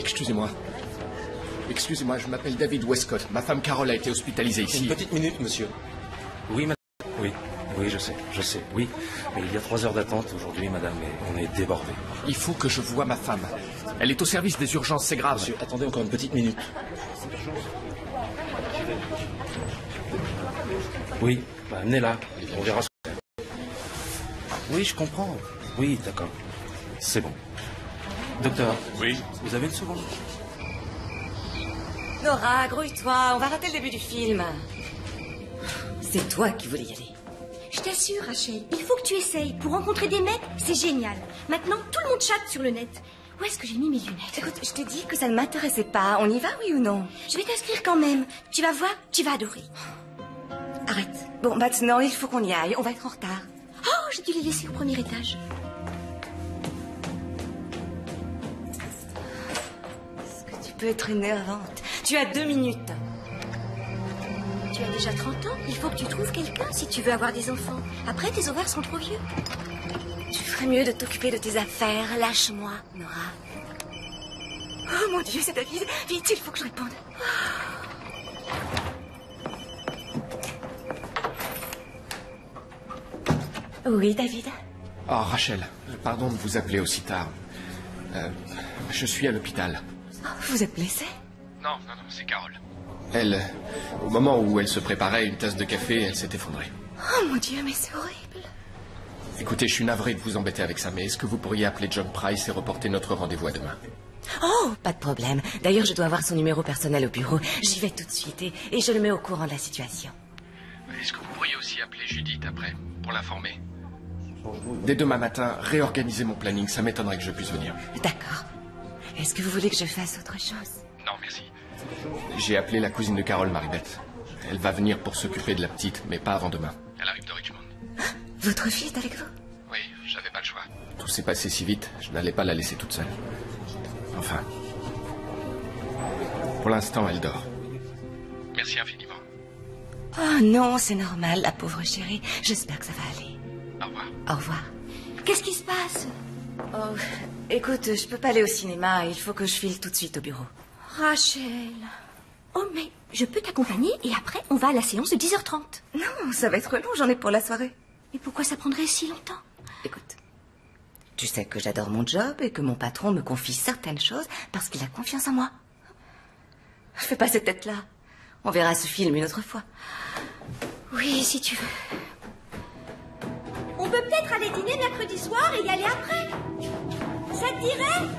Excusez-moi. Excusez-moi, je m'appelle David Westcott. Ma femme Carole a été hospitalisée ici. Une petite minute, monsieur. Oui, madame. Oui, je sais, oui. Mais il y a 3 heures d'attente aujourd'hui, madame, et on est débordés. Il faut que je voie ma femme. Elle est au service des urgences, c'est grave. Monsieur, attendez encore une petite minute. Oui, amenez-la, on verra ce que c'est. Oui, je comprends. Oui, d'accord. C'est bon. Docteur. Oui. Vous avez une seconde? Nora, grouille-toi, on va rater le début du film. C'est toi qui voulais y aller. Je t'assure, Rachel, il faut que tu essayes. Pour rencontrer des mecs, c'est génial. Maintenant, tout le monde chatte sur le net. Où est-ce que j'ai mis mes lunettes? Écoute, je t'ai dit que ça ne m'intéressait pas. On y va, oui ou non? Je vais t'inscrire quand même. Tu vas voir, tu vas adorer. Arrête. Bon, maintenant, il faut qu'on y aille. On va être en retard. Oh, j'ai dû les laisser au premier étage. Est-ce que tu peux être énervante? Tu as 2 minutes. Tu as déjà 30 ans. Il faut que tu trouves quelqu'un si tu veux avoir des enfants. Après, tes ovaires sont trop vieux. Tu ferais mieux de t'occuper de tes affaires. Lâche-moi, Nora. Oh mon Dieu, c'est David. Vite, il faut que je réponde. Oui, David. Oh, Rachel, pardon de vous appeler aussi tard. Je suis à l'hôpital. Oh, vous êtes blessé? Non, c'est Carole. Elle, au moment où elle se préparait une tasse de café, elle s'est effondrée. Oh mon Dieu, mais c'est horrible. Écoutez, je suis navré de vous embêter avec ça, mais est-ce que vous pourriez appeler John Price et reporter notre rendez-vous à demain? Oh, pas de problème. D'ailleurs, je dois avoir son numéro personnel au bureau. J'y vais tout de suite et je le mets au courant de la situation. Est-ce que vous pourriez aussi appeler Judith après, pour l'informer? Dès demain matin, réorganiser mon planning, ça m'étonnerait que je puisse venir. D'accord. Est-ce que vous voulez que je fasse autre chose? Non, merci. J'ai appelé la cousine de Carole, Maribeth. Elle va venir pour s'occuper de la petite, mais pas avant demain. Elle arrive de Richmond. Votre fille est avec vous? Oui, j'avais pas le choix. Tout s'est passé si vite, je n'allais pas la laisser toute seule. Enfin... Pour l'instant, elle dort. Merci infiniment. Oh non, c'est normal, la pauvre chérie. J'espère que ça va aller. Au revoir. Au revoir. Qu'est-ce qui se passe? Oh, écoute, je peux pas aller au cinéma. Il faut que je file tout de suite au bureau. Rachel. Oh, mais je peux t'accompagner et après, on va à la séance de 10h30. Non, ça va être long, j'en ai pour la soirée. Mais pourquoi ça prendrait si longtemps? Écoute, tu sais que j'adore mon job et que mon patron me confie certaines choses parce qu'il a confiance en moi. Je fais pas cette tête-là. On verra ce film une autre fois. Oui, si tu veux. On peut peut-être aller dîner mercredi soir et y aller après. Ça te dirait?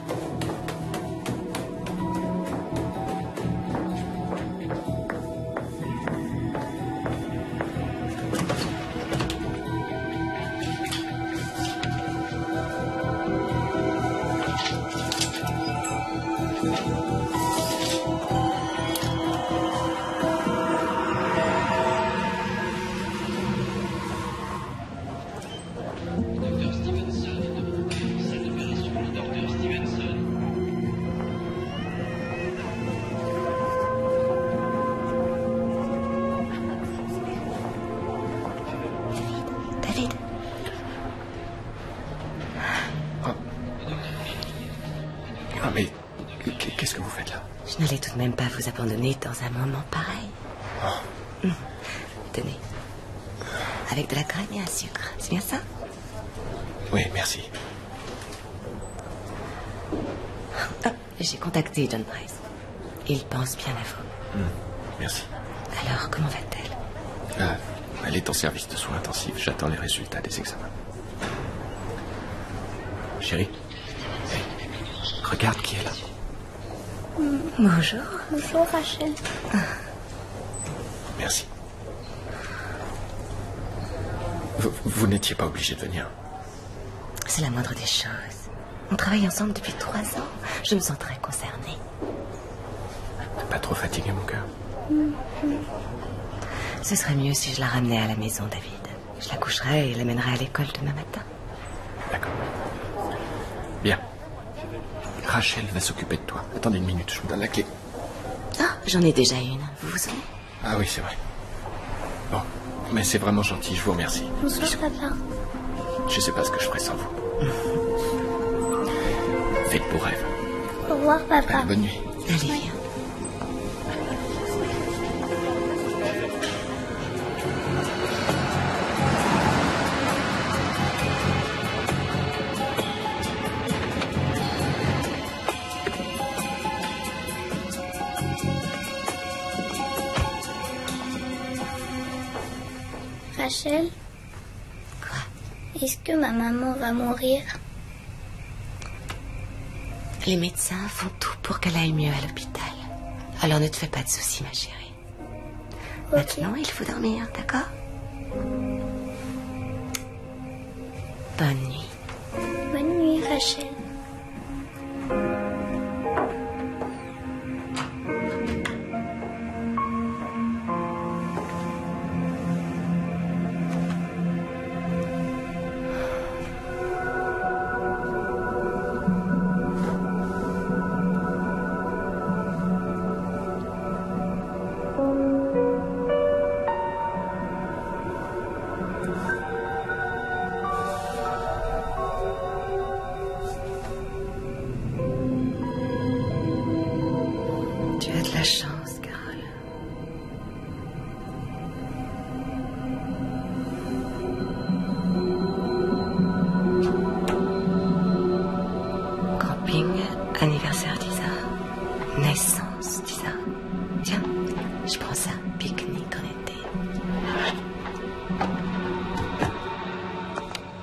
Qu'est-ce que vous faites là? Je n'allais tout de même pas vous abandonner dans un moment pareil. Oh. Tenez. Avec de la crème et un sucre, c'est bien ça? Oui, merci. Ah, j'ai contacté John Price. Il pense bien à vous. Merci. Alors, comment va-t-elle? Elle est en service de soins intensifs. J'attends les résultats des examens. Chérie, regarde qui est là. Bonjour. Bonjour, Rachel. Merci. Vous n'étiez pas obligé de venir. C'est la moindre des choses. On travaille ensemble depuis 3 ans. Je me sens très concernée. Pas trop fatigué, mon cœur? Ce serait mieux si je la ramenais à la maison, David. Je la coucherais et l'amènerais à l'école demain matin. D'accord. Bien. Rachel va s'occuper de toi. Attendez une minute, je vous donne la clé. Ah, j'en ai déjà une. Vous vous souvenez? Ah oui, c'est vrai. Bon, mais c'est vraiment gentil, je vous remercie. Bonsoir, papa. Je sais pas ce que je ferais sans vous. Faites beaux rêves. Oh. revoir, papa. Allez, bonne nuit. Allez, viens. Rachel, Quoi? est-ce que ma maman va mourir? Les médecins font tout pour qu'elle aille mieux à l'hôpital. Alors ne te fais pas de soucis, ma chérie. Ok. Maintenant, il faut dormir, d'accord? Bonne nuit. Bonne nuit, Rachel. Tu as de la chance, Carole. Camping, anniversaire d'Isa. Naissance d'Isa. Tiens, je prends ça. Pique-nique en été.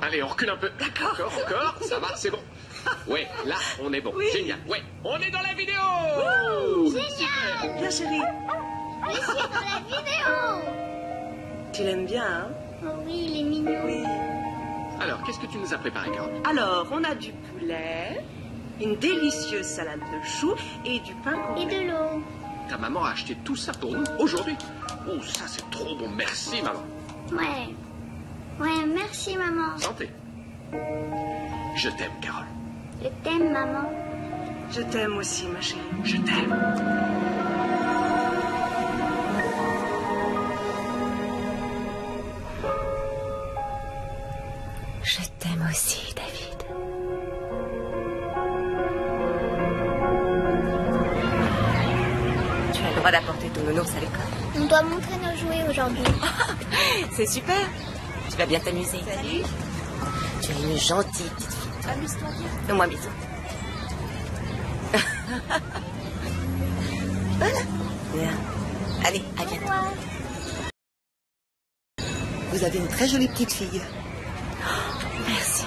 Allez, on recule un peu. D'accord. Encore, ça va, c'est bon. Ouais, là, on est bon. Oui. Génial. Ouais, on est dans la vidéo. Génial! Bien, chérie. Je suis dans la vidéo! Tu l'aimes bien, hein? Oh oui, il est mignon. Oui. Alors, qu'est-ce que tu nous as préparé, Carole? Alors, on a du poulet, une délicieuse salade de choux et du pain Et complet. de l'eau. Ta maman a acheté tout ça pour nous, aujourd'hui. Oh, ça, c'est trop bon. Merci, maman. Ouais. Ouais, merci, maman. Santé. Je t'aime, Carole. Je t'aime, maman. Je t'aime aussi, ma chérie. Je t'aime. Je t'aime aussi, David. Tu as le droit d'apporter ton nounours à l'école. On doit montrer nos jouets aujourd'hui. C'est super. Tu vas bien t'amuser. Salut. Tu es une gentille petite fille. Amuse-toi bien. Fais-moi un bisou. Voilà. Bien. Allez, à Au bientôt. revoir. Vous avez une très jolie petite fille. Merci.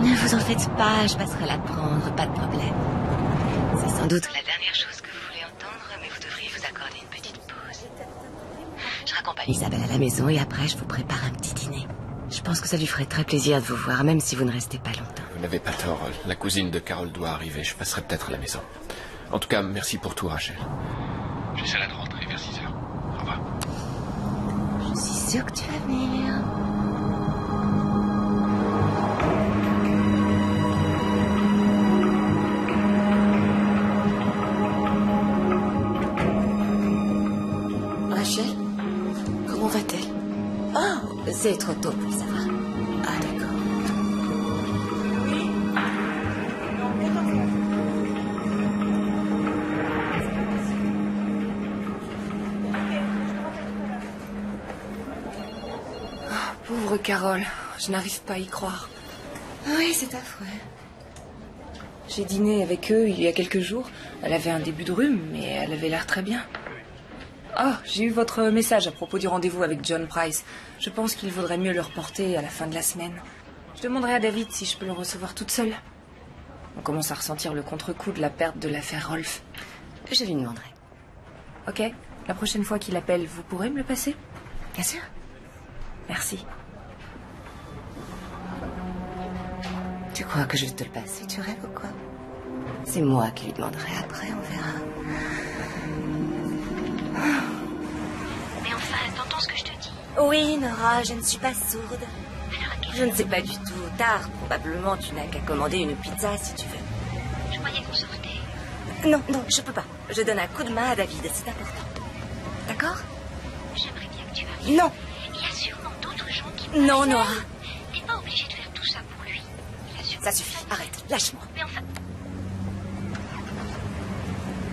Ne vous en faites pas, je passerai la prendre, pas de problème. C'est sans doute la dernière chose que vous voulez entendre, mais vous devriez vous accorder une petite pause. Je raccompagne Isabelle à la maison et après je vous prépare un petit dîner. Je pense que ça lui ferait très plaisir de vous voir, même si vous ne restez pas longtemps. Vous n'avez pas tort. La cousine de Carole doit arriver. Je passerai peut-être à la maison. En tout cas, merci pour tout, Rachel. J'essaierai de rentrer vers 6 heures. Au revoir. Je suis sûre que tu vas venir. Rachel, comment va-t-elle? Oh, c'est trop tôt pour savoir. Ah, d'accord. Pauvre Carole, je n'arrive pas à y croire. Oui, c'est affreux. J'ai dîné avec eux il y a quelques jours. Elle avait un début de rhume, mais elle avait l'air très bien. Ah, j'ai eu votre message à propos du rendez-vous avec John Price. Je pense qu'il vaudrait mieux le reporter à la fin de la semaine. Je demanderai à David si je peux le recevoir toute seule. On commence à ressentir le contre-coup de la perte de l'affaire Rolf. Je lui demanderai. Ok, la prochaine fois qu'il appelle, vous pourrez me le passer? Bien sûr. Merci. Tu crois que je vais te le passer? Tu rêves ou quoi? C'est moi qui lui demanderai après, on verra. Mais enfin, t'entends ce que je te dis? Oui, Nora, je ne suis pas sourde. Alors, à quelle Je ne sais pas du tout. Tard, probablement, tu n'as qu'à commander une pizza si tu veux. Je croyais qu'on sortait. Non, non, je peux pas. Je donne un coup de main à David, c'est important. D'accord? J'aimerais bien que tu arrives. Non, Il y a sûrement d'autres gens qui... non, Nora. T'es pas obligé de faire tout Ça suffit, arrête, lâche-moi. Mais enfin...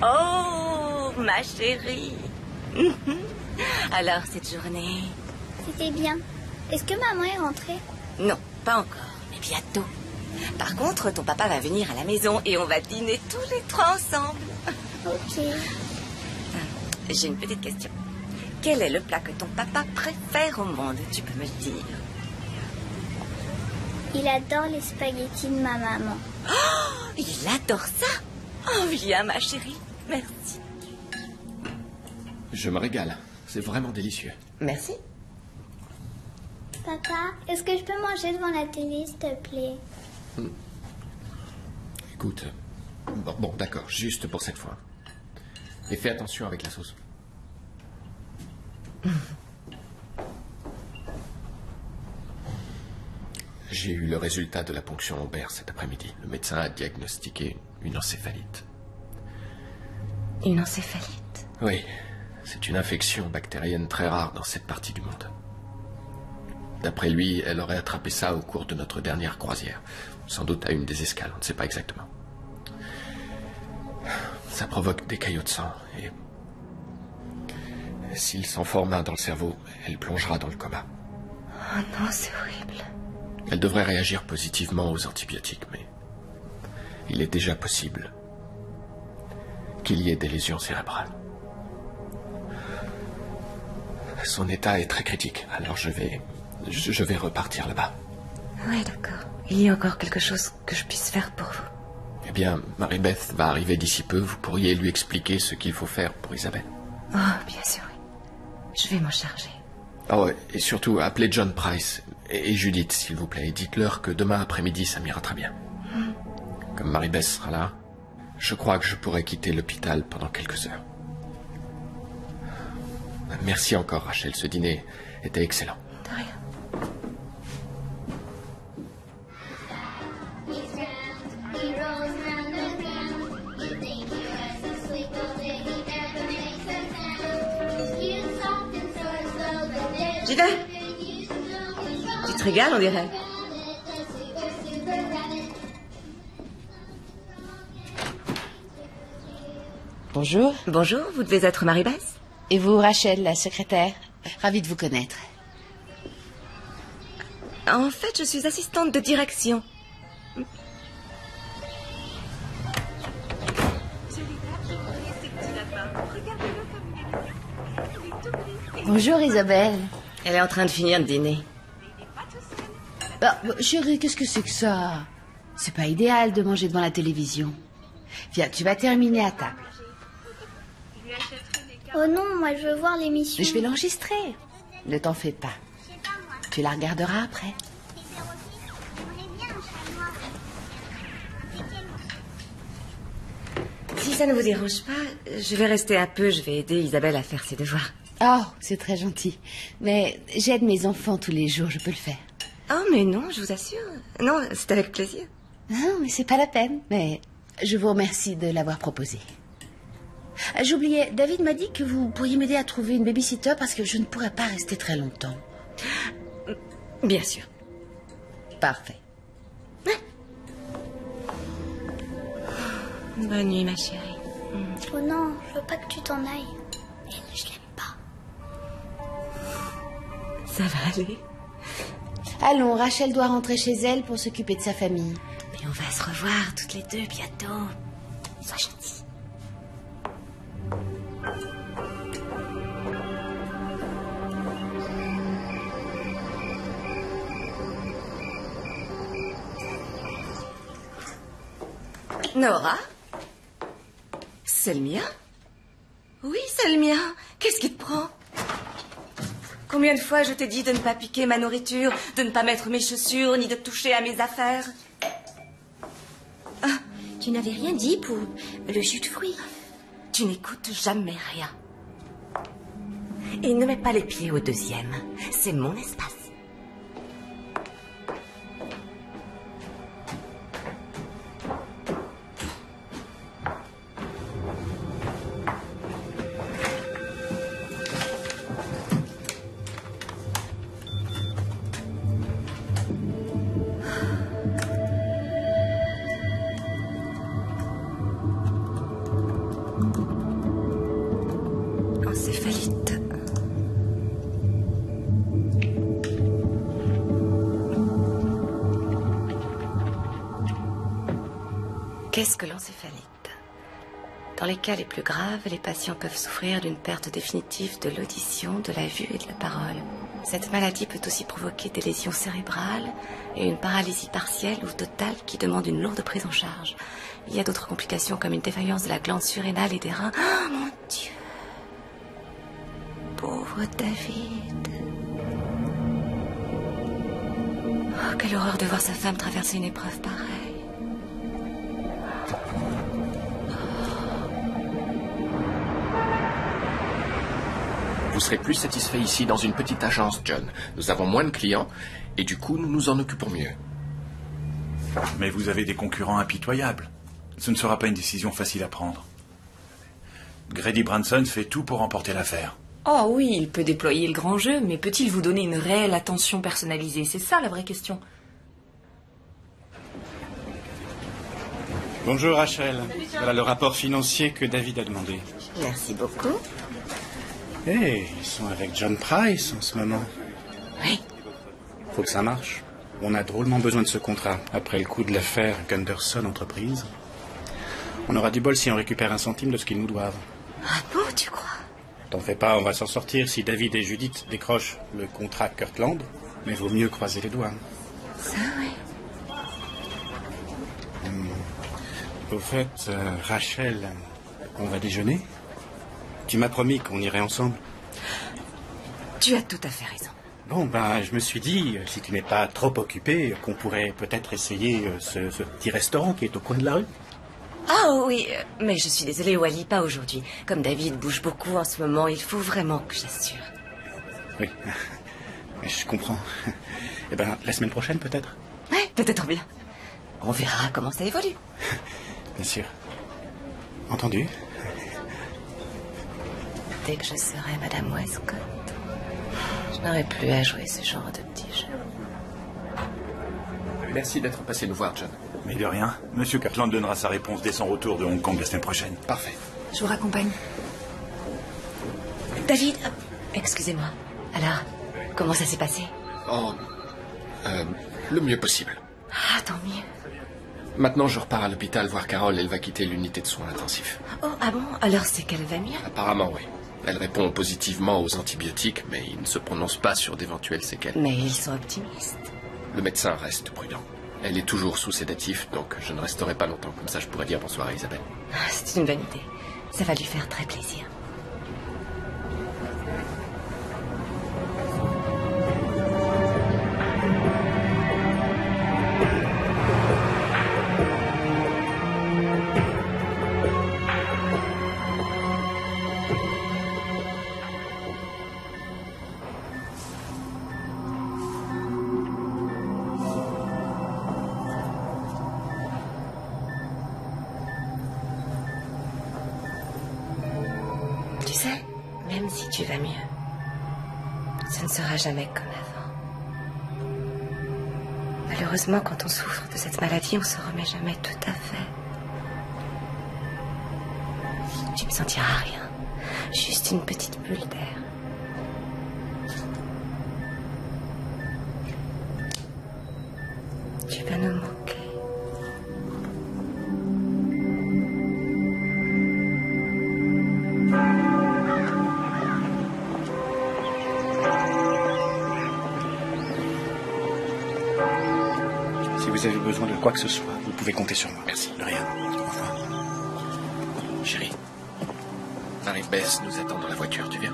Oh, ma chérie. Alors, cette journée... C'était bien. Est-ce que maman est rentrée? Non, pas encore, mais bientôt. Par contre, ton papa va venir à la maison et on va dîner tous les trois ensemble. Ok. J'ai une petite question. Quel est le plat que ton papa préfère au monde? Tu peux me le dire. Il adore les spaghettis de ma maman. Oh, il adore ça. Oh, viens, ma chérie. Merci. Je me régale. C'est vraiment délicieux. Merci. Papa, est-ce que je peux manger devant la télé, s'il te plaît? Écoute, bon, d'accord, juste pour cette fois. Et fais attention avec la sauce. J'ai eu le résultat de la ponction lombaire cet après-midi. Le médecin a diagnostiqué une encéphalite. Une encéphalite? Oui, c'est une infection bactérienne très rare dans cette partie du monde. D'après lui, elle aurait attrapé ça au cours de notre dernière croisière. Sans doute à une des escales, on ne sait pas exactement. Ça provoque des caillots de sang et... s'il s'en forme un dans le cerveau, elle plongera dans le coma. Oh non, c'est horrible. Elle devrait réagir positivement aux antibiotiques, mais... il est déjà possible qu'il y ait des lésions cérébrales. Son état est très critique, alors je vais repartir là-bas. Oui, d'accord. Il y a encore quelque chose que je puisse faire pour vous? Eh bien, Marie-Beth va arriver d'ici peu. Vous pourriez lui expliquer ce qu'il faut faire pour Isabelle. Oh, bien sûr, oui. Je vais m'en charger. Oh, et surtout, appelez John Price et Judith, s'il vous plaît. Et dites-leur que demain après-midi, ça m'ira très bien. Comme Marie-Beth sera là, je crois que je pourrai quitter l'hôpital pendant quelques heures. Merci encore, Rachel. Ce dîner était excellent. De rien. J'y vais. Tu te régales, on dirait. Bonjour. Bonjour, vous devez être Marie-Beth? Et vous, Rachel, la secrétaire? Ravie de vous connaître. En fait, je suis assistante de direction. Bonjour, Isabelle. Elle est en train de finir le dîner. Ah, chérie, qu'est-ce que c'est que ça? C'est pas idéal de manger devant la télévision. Viens, tu vas terminer à table. Oh non, moi je veux voir l'émission. Je vais l'enregistrer. Ne t'en fais pas. Tu la regarderas après. Si ça ne vous dérange pas, je vais rester un peu. Je vais aider Isabelle à faire ses devoirs. Oh, c'est très gentil. Mais j'aide mes enfants tous les jours, je peux le faire. Oh, mais non, je vous assure. Non, c'est avec plaisir. Non, mais c'est pas la peine. Mais je vous remercie de l'avoir proposé. J'oubliais, David m'a dit que vous pourriez m'aider à trouver une babysitter parce que je ne pourrais pas rester très longtemps. Bien sûr. Parfait. Bonne nuit, ma chérie. Oh non, je veux pas que tu t'en ailles. Elle, je l'aime pas. Ça va aller. Allons, Rachel doit rentrer chez elle pour s'occuper de sa famille. Mais on va se revoir toutes les deux bientôt. Sois gentille. Nora? C'est le mien? Oui, c'est le mien. Qu'est-ce qui te prend? Combien de fois je t'ai dit de ne pas piquer ma nourriture, de ne pas mettre mes chaussures, ni de toucher à mes affaires? Ah, tu n'avais rien dit pour le jus de fruits. Tu n'écoutes jamais rien. Et ne mets pas les pieds au deuxième. C'est mon espace. Qu'est-ce que l'encéphalite? Dans les cas les plus graves, les patients peuvent souffrir d'une perte définitive de l'audition, de la vue et de la parole. Cette maladie peut aussi provoquer des lésions cérébrales et une paralysie partielle ou totale qui demande une lourde prise en charge. Il y a d'autres complications comme une défaillance de la glande surrénale et des reins. Oh mon Dieu! Pauvre David. Oh, quelle horreur de voir sa femme traverser une épreuve pareille. Vous serez plus satisfait ici dans une petite agence, John. Nous avons moins de clients et du coup, nous nous en occupons mieux. Mais vous avez des concurrents impitoyables. Ce ne sera pas une décision facile à prendre. Grady Branson fait tout pour remporter l'affaire. Oh oui, il peut déployer le grand jeu, mais peut-il vous donner une réelle attention personnalisée? C'est ça la vraie question. Bonjour Rachel. Voilà le rapport financier que David a demandé. Merci beaucoup. Eh, ils sont avec John Price en ce moment. Oui. Faut que ça marche. On a drôlement besoin de ce contrat, après le coup de l'affaire Gunderson Entreprise. On aura du bol si on récupère un centime de ce qu'ils nous doivent. Ah bon, tu crois? T'en fais pas, on va s'en sortir si David et Judith décrochent le contrat Kirtland. Mais vaut mieux croiser les doigts. Ça, oui. Au fait, Rachel, on va déjeuner? Tu m'as promis qu'on irait ensemble. Tu as tout à fait raison. Bon, ben, je me suis dit, si tu n'es pas trop occupé, qu'on pourrait peut-être essayer ce petit restaurant qui est au coin de la rue. Ah oui, mais je suis désolée, Wally, pas aujourd'hui. Comme David bouge beaucoup en ce moment, il faut vraiment que j'assure. Oui, je comprends. Eh ben, la semaine prochaine, peut-être? Oui, peut-être bien. On verra comment ça évolue. Bien sûr. Entendu. Dès que je serai Madame Westcott, je n'aurai plus à jouer ce genre de petits jeux. Merci d'être passé nous voir, John. Mais de rien. Monsieur Kirtland donnera sa réponse dès son retour de Hong Kong la semaine prochaine. Parfait. Je vous raccompagne. David, excusez-moi. Alors, comment ça s'est passé? Oh, le mieux possible. Ah, tant mieux. Maintenant, je repars à l'hôpital voir Carole. Elle va quitter l'unité de soins intensifs. Oh, ah bon? Alors c'est qu'elle va mieux? Apparemment, oui. Elle répond positivement aux antibiotiques, mais il ne se prononce pas sur d'éventuelles séquelles. Mais ils sont optimistes. Le médecin reste prudent. Elle est toujours sous sédatif, donc je ne resterai pas longtemps. Comme ça, je pourrais dire bonsoir à Isabelle. Ah, c'est une bonne idée. Ça va lui faire très plaisir. Même si tu vas mieux, ce ne sera jamais comme avant. Malheureusement, quand on souffre de cette maladie, on se remet jamais tout à fait. Tu ne sentiras rien, juste une petite bulle d'air. Tu vas nous manquer. Si vous avez besoin de quoi que ce soit, vous pouvez compter sur moi. Merci. De rien. Au revoir. Chérie, Marie-Bess nous attend dans la voiture. Tu viens?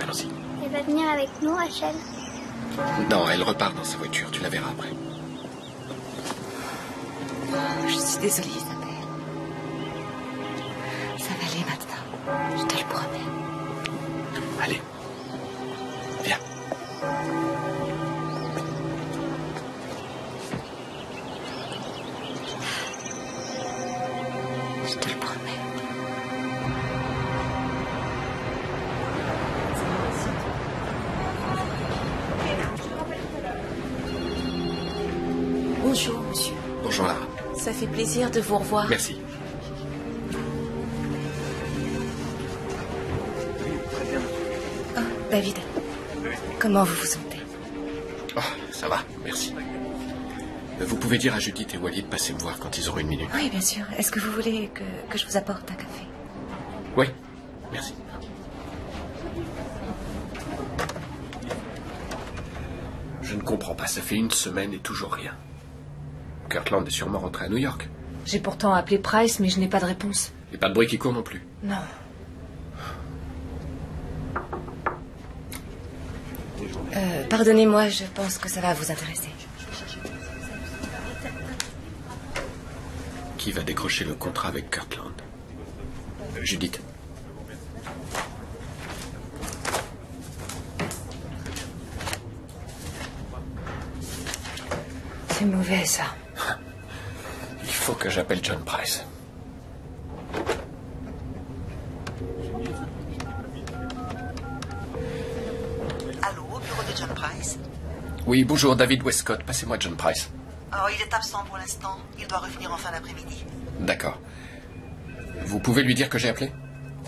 Allons-y. Elle va venir avec nous, Rachel. Non, elle repart dans sa voiture. Tu la verras après. Je suis désolée, Isabelle. Ça va aller maintenant. Je te le promets. Allez. Viens. Je te le promets. Bonjour, monsieur. Bonjour, Lara. Ça fait plaisir de vous revoir. Merci. Oh, David, comment vous vous sentez? Oh, ça va, merci. Vous pouvez dire à Judith et Wally de passer me voir quand ils auront une minute. Oui, bien sûr. Est-ce que vous voulez que je vous apporte un café? Oui, merci. Je ne comprends pas, ça fait une semaine et toujours rien. Kirtland est sûrement rentré à New York. J'ai pourtant appelé Price, mais je n'ai pas de réponse. Et pas de bruit qui court non plus. Non. Pardonnez-moi, je pense que ça va vous intéresser. Qui va décrocher le contrat avec Kirtland? Judith. C'est mauvais, ça. Il faut que j'appelle John Price. Allô, bureau de John Price? Oui, bonjour, David Westcott. Passez-moi John Price. Oh, il est absent pour l'instant. Il doit revenir en fin d'après-midi. D'accord. Vous pouvez lui dire que j'ai appelé?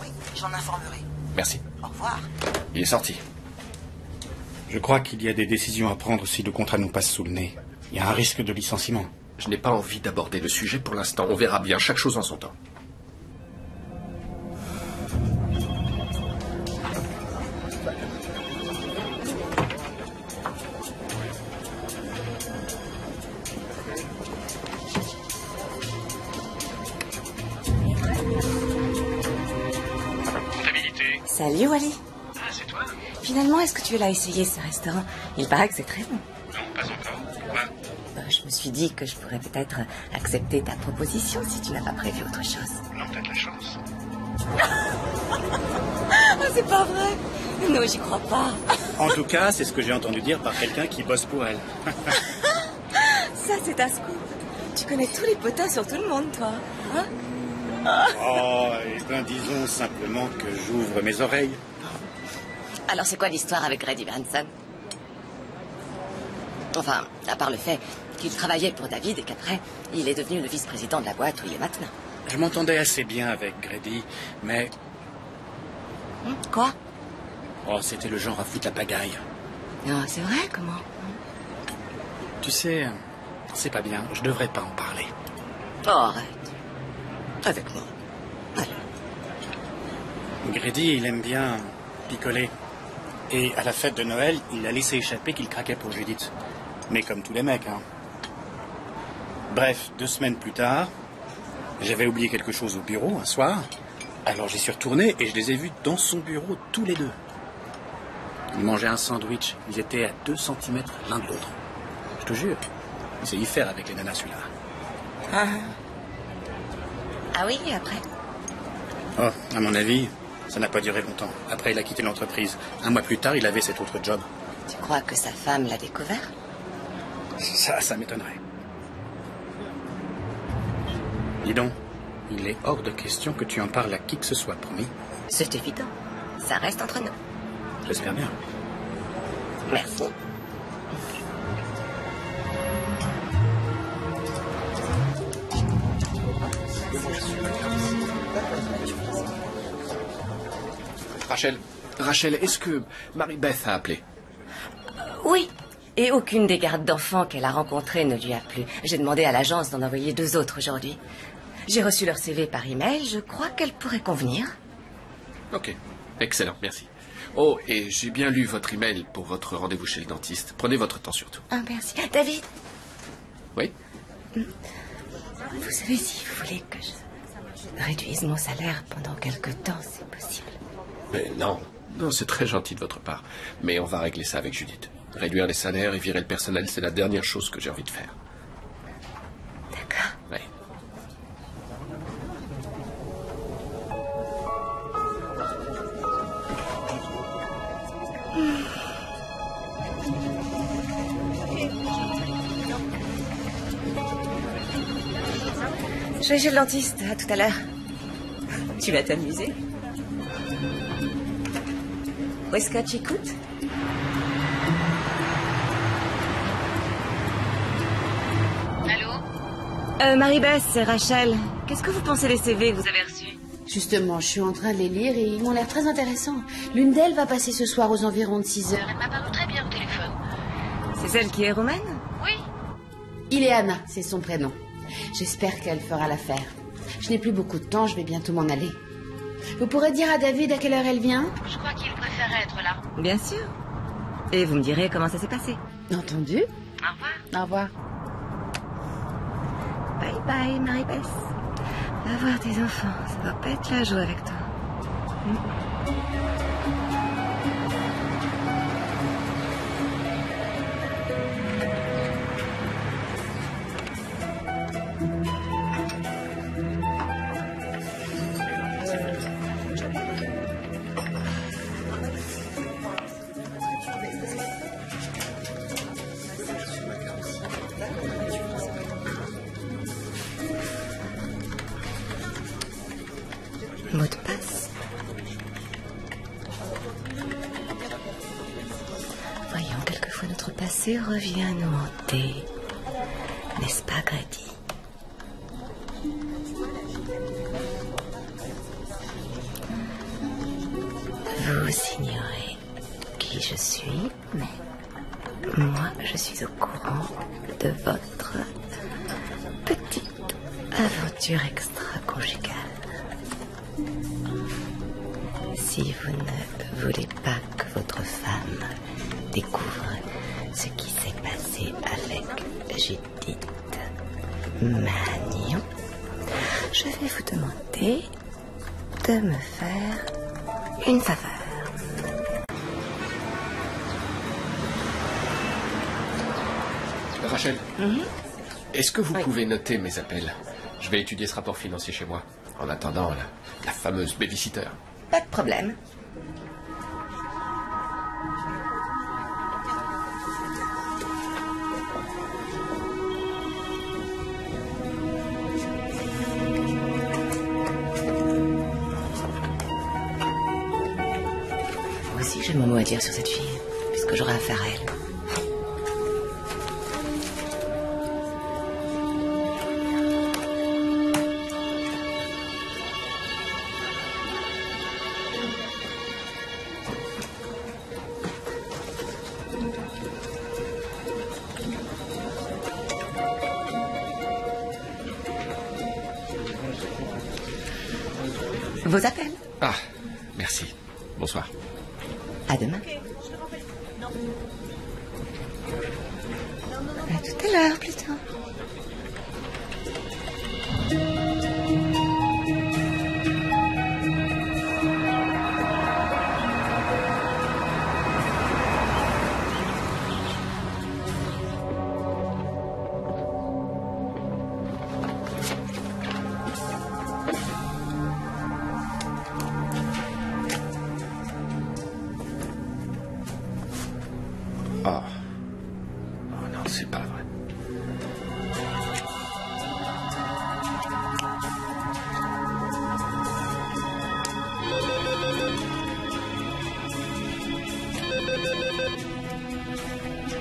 Oui, j'en informerai. Merci. Au revoir. Il est sorti. Je crois qu'il y a des décisions à prendre si le contrat nous passe sous le nez. Il y a un risque de licenciement. Je n'ai pas envie d'aborder le sujet pour l'instant. On verra bien, chaque chose en son temps. Salut, Wally. Ah, c'est toi? Finalement, est-ce que tu l'as essayé, ce restaurant? Il paraît que c'est très bon. Non, pas encore. Pourquoi? Je me suis dit que je pourrais peut-être accepter ta proposition si tu n'as pas prévu autre chose. Non, t'as de la chance. Oh, c'est pas vrai. Non, j'y crois pas. En tout cas, c'est ce que j'ai entendu dire par quelqu'un qui bosse pour elle. Ça, c'est ta scoop. Tu connais tous les potins sur tout le monde, toi. Hein? Oh, eh bien, disons simplement que j'ouvre mes oreilles. Alors, c'est quoi l'histoire avec Grady Branson? Enfin, à part le fait qu'il travaillait pour David et qu'après, il est devenu le vice-président de la boîte où il est maintenant. Je m'entendais assez bien avec Grady, mais... Quoi? Oh, c'était le genre à foutre la pagaille. Non, c'est vrai, comment? Tu sais, c'est pas bien, je devrais pas en parler. Oh, arrête. Avec moi. Allez. Grady, il aime bien picoler. Et à la fête de Noël, il a laissé échapper qu'il craquait pour Judith. Mais comme tous les mecs, hein. Bref, 2 semaines plus tard, j'avais oublié quelque chose au bureau un soir. Alors j'y suis retourné et je les ai vus dans son bureau tous les deux. Ils mangeaient un sandwich. Ils étaient à 2 centimètres l'un de l'autre. Je te jure, il sait y faire avec les nanas celui-là. Ah oui, et après? Oh, à mon avis, ça n'a pas duré longtemps. Après, il a quitté l'entreprise. 1 mois plus tard, il avait cet autre job. Tu crois que sa femme l'a découvert? Ça m'étonnerait. Dis donc, il est hors de question que tu en parles à qui que ce soit, promis. C'est évident. Ça reste entre nous. J'espère bien. Merci. Rachel, est-ce que Mary-Beth a appelé? Oui. Et aucune des gardes d'enfants qu'elle a rencontrées ne lui a plu. J'ai demandé à l'agence d'en envoyer 2 autres aujourd'hui. J'ai reçu leur CV par email. Je crois qu'elle pourrait convenir. Ok. Excellent, merci. Oh, et j'ai bien lu votre email pour votre rendez-vous chez le dentiste. Prenez votre temps surtout. Ah, merci. David? Oui? Vous savez, si vous voulez que je réduise mon salaire pendant quelque temps, c'est possible. Mais non. Non, c'est très gentil de votre part. Mais on va régler ça avec Judith. Réduire les salaires et virer le personnel, c'est la dernière chose que j'ai envie de faire. D'accord. Oui. Je vais chez le dentiste. À tout à l'heure. Tu vas t'amuser. Westcott, j'écoute. Allô? Marie-Beth, c'est Rachel. Qu'est-ce que vous pensez des CV que vous avez reçus? Justement, je suis en train de les lire et ils m'ont l'air très intéressants. L'une d'elles va passer ce soir aux environs de 6 heures. Elle m'a paru très bien au téléphone. C'est celle qui est roumaine? Oui. Ileana, c'est son prénom. J'espère qu'elle fera l'affaire. Je n'ai plus beaucoup de temps, je vais bientôt m'en aller. Vous pourrez dire à David à quelle heure elle vient? Je crois qu'il préférait être là. Bien sûr. Et vous me direz comment ça s'est passé. Entendu. Au revoir. Au revoir. Bye bye, Marie-Bess. Va voir tes enfants, ça va pas être la joie avec toi. Mot de passe. Voyons, quelquefois notre passé revient nous hanter. N'est-ce pas, Grady? Vous ignorez qui je suis, mais moi, je suis au courant de votre petite aventure extra-conjugale. Si vous ne voulez pas que votre femme découvre ce qui s'est passé avec Judith Magnon, je vais vous demander de me faire une faveur. Rachel, est-ce que vous pouvez noter mes appels? Je vais étudier ce rapport financier chez moi, en attendant la fameuse babysitter. Pas de problème. Moi aussi, j'ai mon mot à dire sur cette fille, puisque j'aurai affaire à elle. Vos appels. Ah, merci. Bonsoir. À demain. À tout à l'heure, plutôt. Oh. Oh non, c'est pas vrai.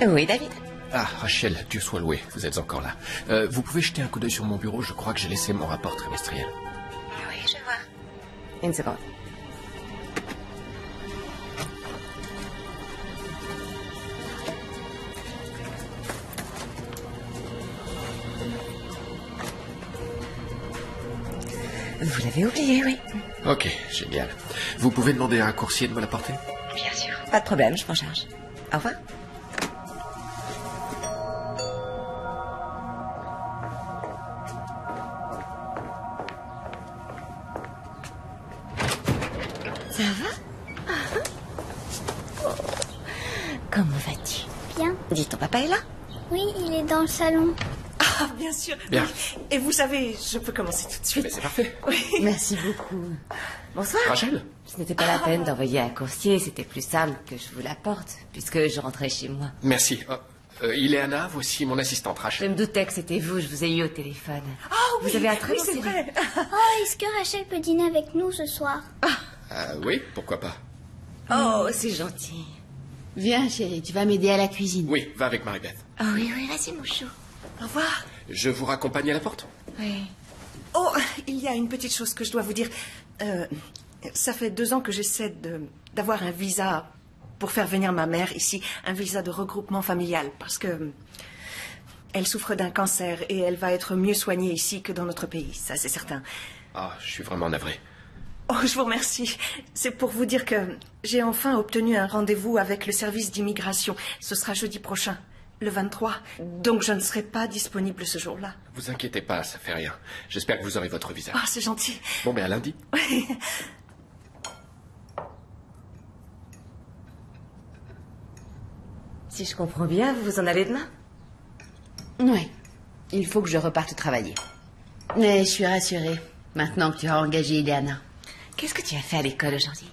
Oui, David. Ah, Rachel, Dieu soit loué, vous êtes encore là. Vous pouvez jeter un coup d'œil sur mon bureau, je crois que j'ai laissé mon rapport trimestriel. Oui, je vois. Une seconde. Vous l'avez oublié, oui. Ok, génial. Vous pouvez demander à un coursier de me l'apporter? Bien sûr. Pas de problème, je m'en charge. Au revoir. Ça va? Oh. Comment vas-tu? Bien. Dis, ton papa est là? Oui, il est dans le salon. Ah, bien sûr. Bien. Et vous savez, je peux commencer tout de suite. Mais c'est parfait. Oui. Merci beaucoup. Bonsoir. Rachel? Ce n'était pas la peine d'envoyer un coursier, c'était plus simple que je vous l'apporte, puisque je rentrais chez moi. Merci. Ileana, voici mon assistante Rachel. Je me doutais que c'était vous, je vous ai eu au téléphone. Ah oui, vous avez un très oui, bon c'est CV. vrai. Oh, est-ce que Rachel peut dîner avec nous ce soir? Oui, pourquoi pas. Oh, c'est gentil. Viens, chérie, tu vas m'aider à la cuisine. Oui, va avec Marie-Beth. Oh oui, oui, vas-y, mon chou. Au revoir. Je vous raccompagne à la porte? Oui. Oh, il y a une petite chose que je dois vous dire. Ça fait 2 ans que j'essaie d'avoir un visa pour faire venir ma mère ici, un visa de regroupement familial, parce que Elle souffre d'un cancer et elle va être mieux soignée ici que dans notre pays, ça c'est certain. Ah, je suis vraiment navré. Oh, je vous remercie. C'est pour vous dire que j'ai enfin obtenu un rendez-vous avec le service d'immigration. Ce sera jeudi prochain, le 23. Donc je ne serai pas disponible ce jour-là. Vous inquiétez pas, ça fait rien. J'espère que vous aurez votre visa. Ah, c'est gentil. Bon, ben à lundi. Oui. Si je comprends bien, vous en allez demain? Oui. Il faut que je reparte travailler. Mais je suis rassurée, maintenant que tu as engagé Ileana. Qu'est-ce que tu as fait à l'école aujourd'hui?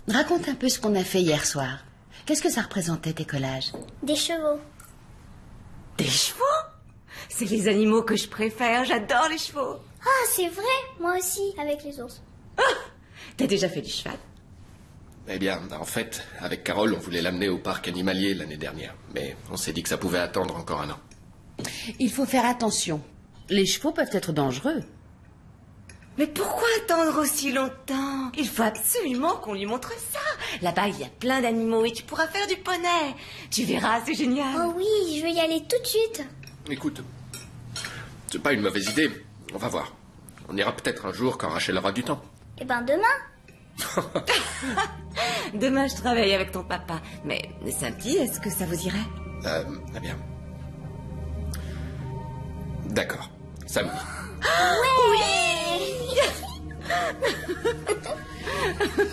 Raconte un peu ce qu'on a fait hier soir. Qu'est-ce que ça représentait, tes collages? Des chevaux. Des chevaux? C'est les animaux que je préfère, j'adore les chevaux. Ah, c'est vrai, moi aussi, avec les ours. T'as déjà fait du cheval? Eh bien, en fait, avec Carole, on voulait l'amener au parc animalier l'année dernière. Mais on s'est dit que ça pouvait attendre encore un an. Il faut faire attention. Les chevaux peuvent être dangereux. Mais pourquoi attendre aussi longtemps? Il faut absolument qu'on lui montre ça. Là-bas, il y a plein d'animaux et tu pourras faire du poney. Tu verras, c'est génial. Oh oui, je veux y aller tout de suite. Écoute, c'est pas une mauvaise idée. On va voir. On ira peut-être un jour quand Rachel aura du temps. Eh ben demain. Demain, je travaille avec ton papa. Mais samedi, est-ce que ça vous irait? Eh bien. D'accord. Samedi. Oui.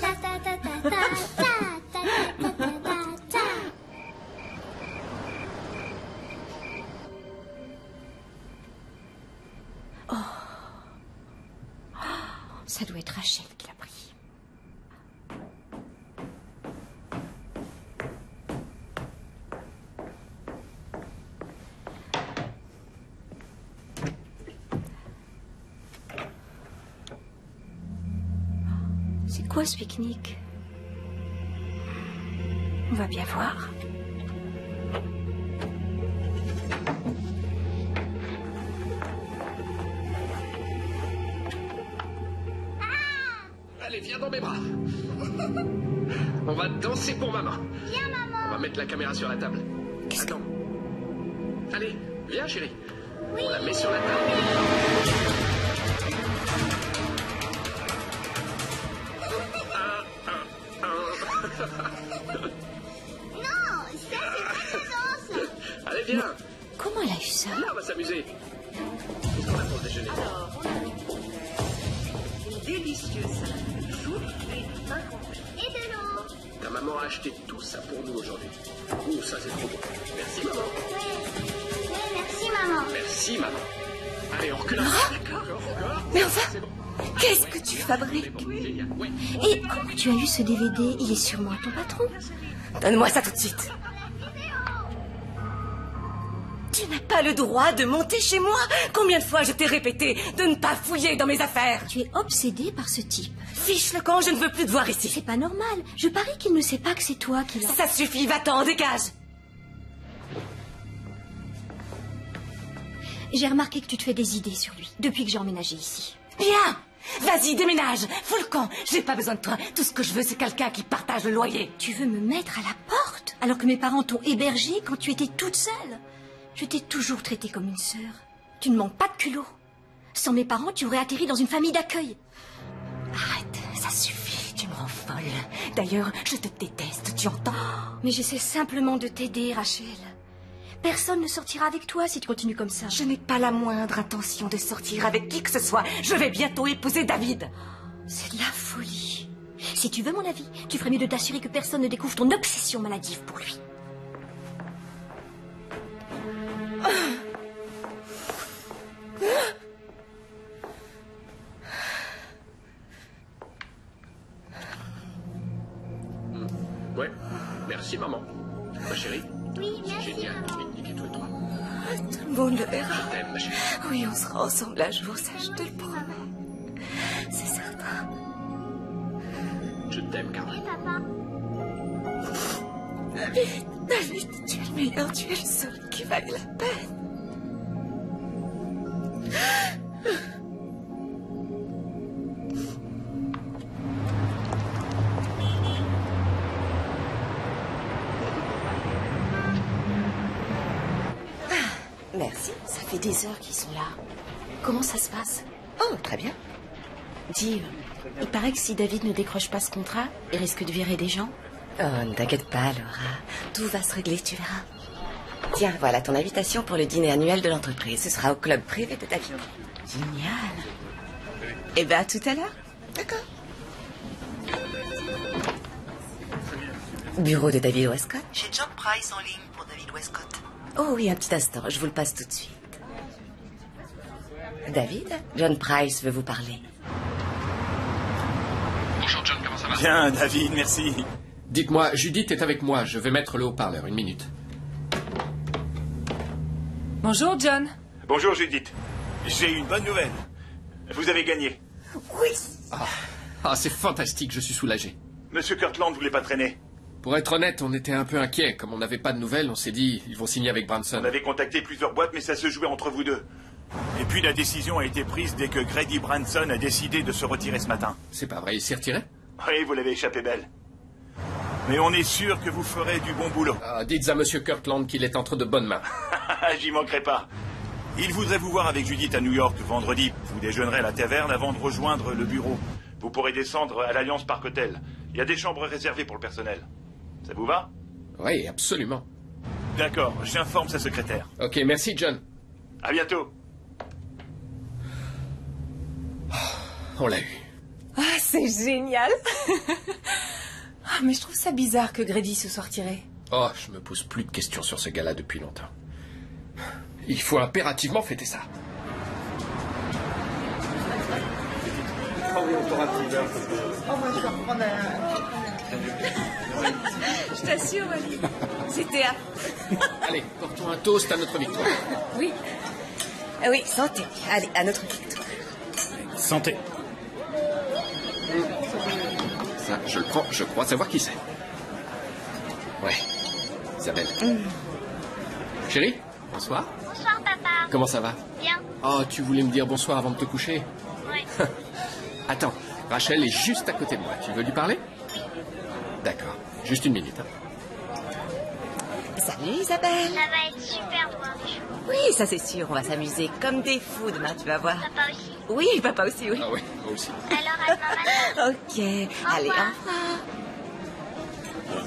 Ta ta ta ta ta ta ta ta ta ta. Oh. Ça doit être Rachel qui l'a pris. C'est quoi ce pique-nique? On va bien voir. Allez, viens dans mes bras. On va danser pour maman. Viens, maman. On va mettre la caméra sur la table. Attends. Allez, viens, chérie. Oui. On la met sur la table. Non, ça c'est pas danse. Allez, viens. Comment elle a eu ça? On va s'amuser. Qu'est-ce qu'on a pour le déjeuner? Une délicieuse salade de chou et du pain complet. Et de l'eau. Ta maman a acheté tout ça pour nous aujourd'hui. Ouh, ça c'est trop bon. Merci, maman. Oui, merci maman. Merci, maman. Allez, on recule. D'accord. Mais enfin, qu'est-ce que tu fabriques? Et comment tu as eu ce DVD? Il est sûrement à ton patron. Donne-moi ça tout de suite. Tu n'as pas le droit de monter chez moi. Combien de fois je t'ai répété de ne pas fouiller dans mes affaires? Tu es obsédée par ce type. Fiche le camp, je ne veux plus te voir ici. C'est pas normal. Je parie qu'il ne sait pas que c'est toi qui l'as... Ça suffit, va-t'en, dégage. J'ai remarqué que tu te fais des idées sur lui depuis que j'ai emménagé ici. Bien. Vas-y, déménage. Fous le camp. J'ai pas besoin de toi. Tout ce que je veux, c'est quelqu'un qui partage le loyer. Tu veux me mettre à la porte alors que mes parents t'ont hébergée quand tu étais toute seule? Je t'ai toujours traitée comme une sœur. Tu ne manques pas de culot. Sans mes parents, tu aurais atterri dans une famille d'accueil. Arrête, ça suffit, tu me rends folle. D'ailleurs, je te déteste, tu entends? Mais j'essaie simplement de t'aider, Rachel. Personne ne sortira avec toi si tu continues comme ça. Je n'ai pas la moindre intention de sortir avec qui que ce soit. Je vais bientôt épouser David. C'est de la folie. Si tu veux mon avis, tu ferais mieux de t'assurer que personne ne découvre ton obsession maladive pour lui. Ouais, merci maman. Ma chérie. Oui, merci Génial, maman. pique-niquer tous les trois. Tout le monde le verra. Je t'aime, ma chérie. Oui, on sera ensemble un jour, ça je te le promets. C'est certain. Je t'aime, Carole. Et papa. David, tu es le meilleur, tu es le seul qui valait la peine. Merci. Ça fait des heures qu'ils sont là. Comment ça se passe? Oh, très bien. Dis, il paraît que si David ne décroche pas ce contrat, il risque de virer des gens. Oh, ne t'inquiète pas, Laura. Tout va se régler, tu verras. Tiens, voilà ton invitation pour le dîner annuel de l'entreprise. Ce sera au club privé de David. Génial. Eh bien, à tout à l'heure. D'accord. Bureau de David Westcott. J'ai John Price en ligne pour David Westcott. Oh oui, un petit instant, je vous le passe tout de suite. David, John Price veut vous parler. Bonjour John, comment ça va? Bien, David, merci. Dites-moi, Judith est avec moi, je vais mettre le haut-parleur, 1 minute. Bonjour, John. Bonjour, Judith. J'ai une bonne nouvelle. Vous avez gagné. Oui. C'est fantastique, je suis soulagé. Monsieur Kirtland voulait pas traîner. Pour être honnête, on était un peu inquiets. Comme on n'avait pas de nouvelles, on s'est dit, ils vont signer avec Branson. On avait contacté plusieurs boîtes, mais ça se jouait entre vous deux. Et puis la décision a été prise dès que Grady Branson a décidé de se retirer ce matin. C'est pas vrai, il s'est retiré? Oui, vous l'avez échappé belle. Mais on est sûr que vous ferez du bon boulot. Dites à Monsieur Kirtland qu'il est entre de bonnes mains. J'y manquerai pas. Il voudrait vous voir avec Judith à New York vendredi. Vous déjeunerez à la taverne avant de rejoindre le bureau. Vous pourrez descendre à l'Alliance Park Hotel. Il y a des chambres réservées pour le personnel. Ça vous va? Oui, absolument. D'accord, j'informe sa secrétaire. Ok, merci John. À bientôt. On l'a eu. Ah, c'est génial. Mais je trouve ça bizarre que Grady se soit retiré. Oh, je me pose plus de questions sur ce gars-là depuis longtemps. Il faut impérativement fêter ça. Je t'assure, Wally. C'était à... Allez, portons un toast à notre victoire. Oui. Oui, santé. Allez, à notre victoire. Santé. Ça, je le prends, je crois savoir qui c'est. Ouais, Isabelle. Chérie, bonsoir. Bonsoir, papa. Comment ça va? Bien. Oh, tu voulais me dire bonsoir avant de te coucher? Oui. Attends, Rachel est juste à côté de moi. Tu veux lui parler? D'accord, juste 1 minute. Salut, Isabelle. Ça va être super de voir des choses. Oui, ça c'est sûr. On va s'amuser comme des fous demain, tu vas voir. Papa aussi. Oui, papa aussi, oui. Ah oui, moi aussi. Alors, à demain matin. Ok. Allez, au revoir. revoir.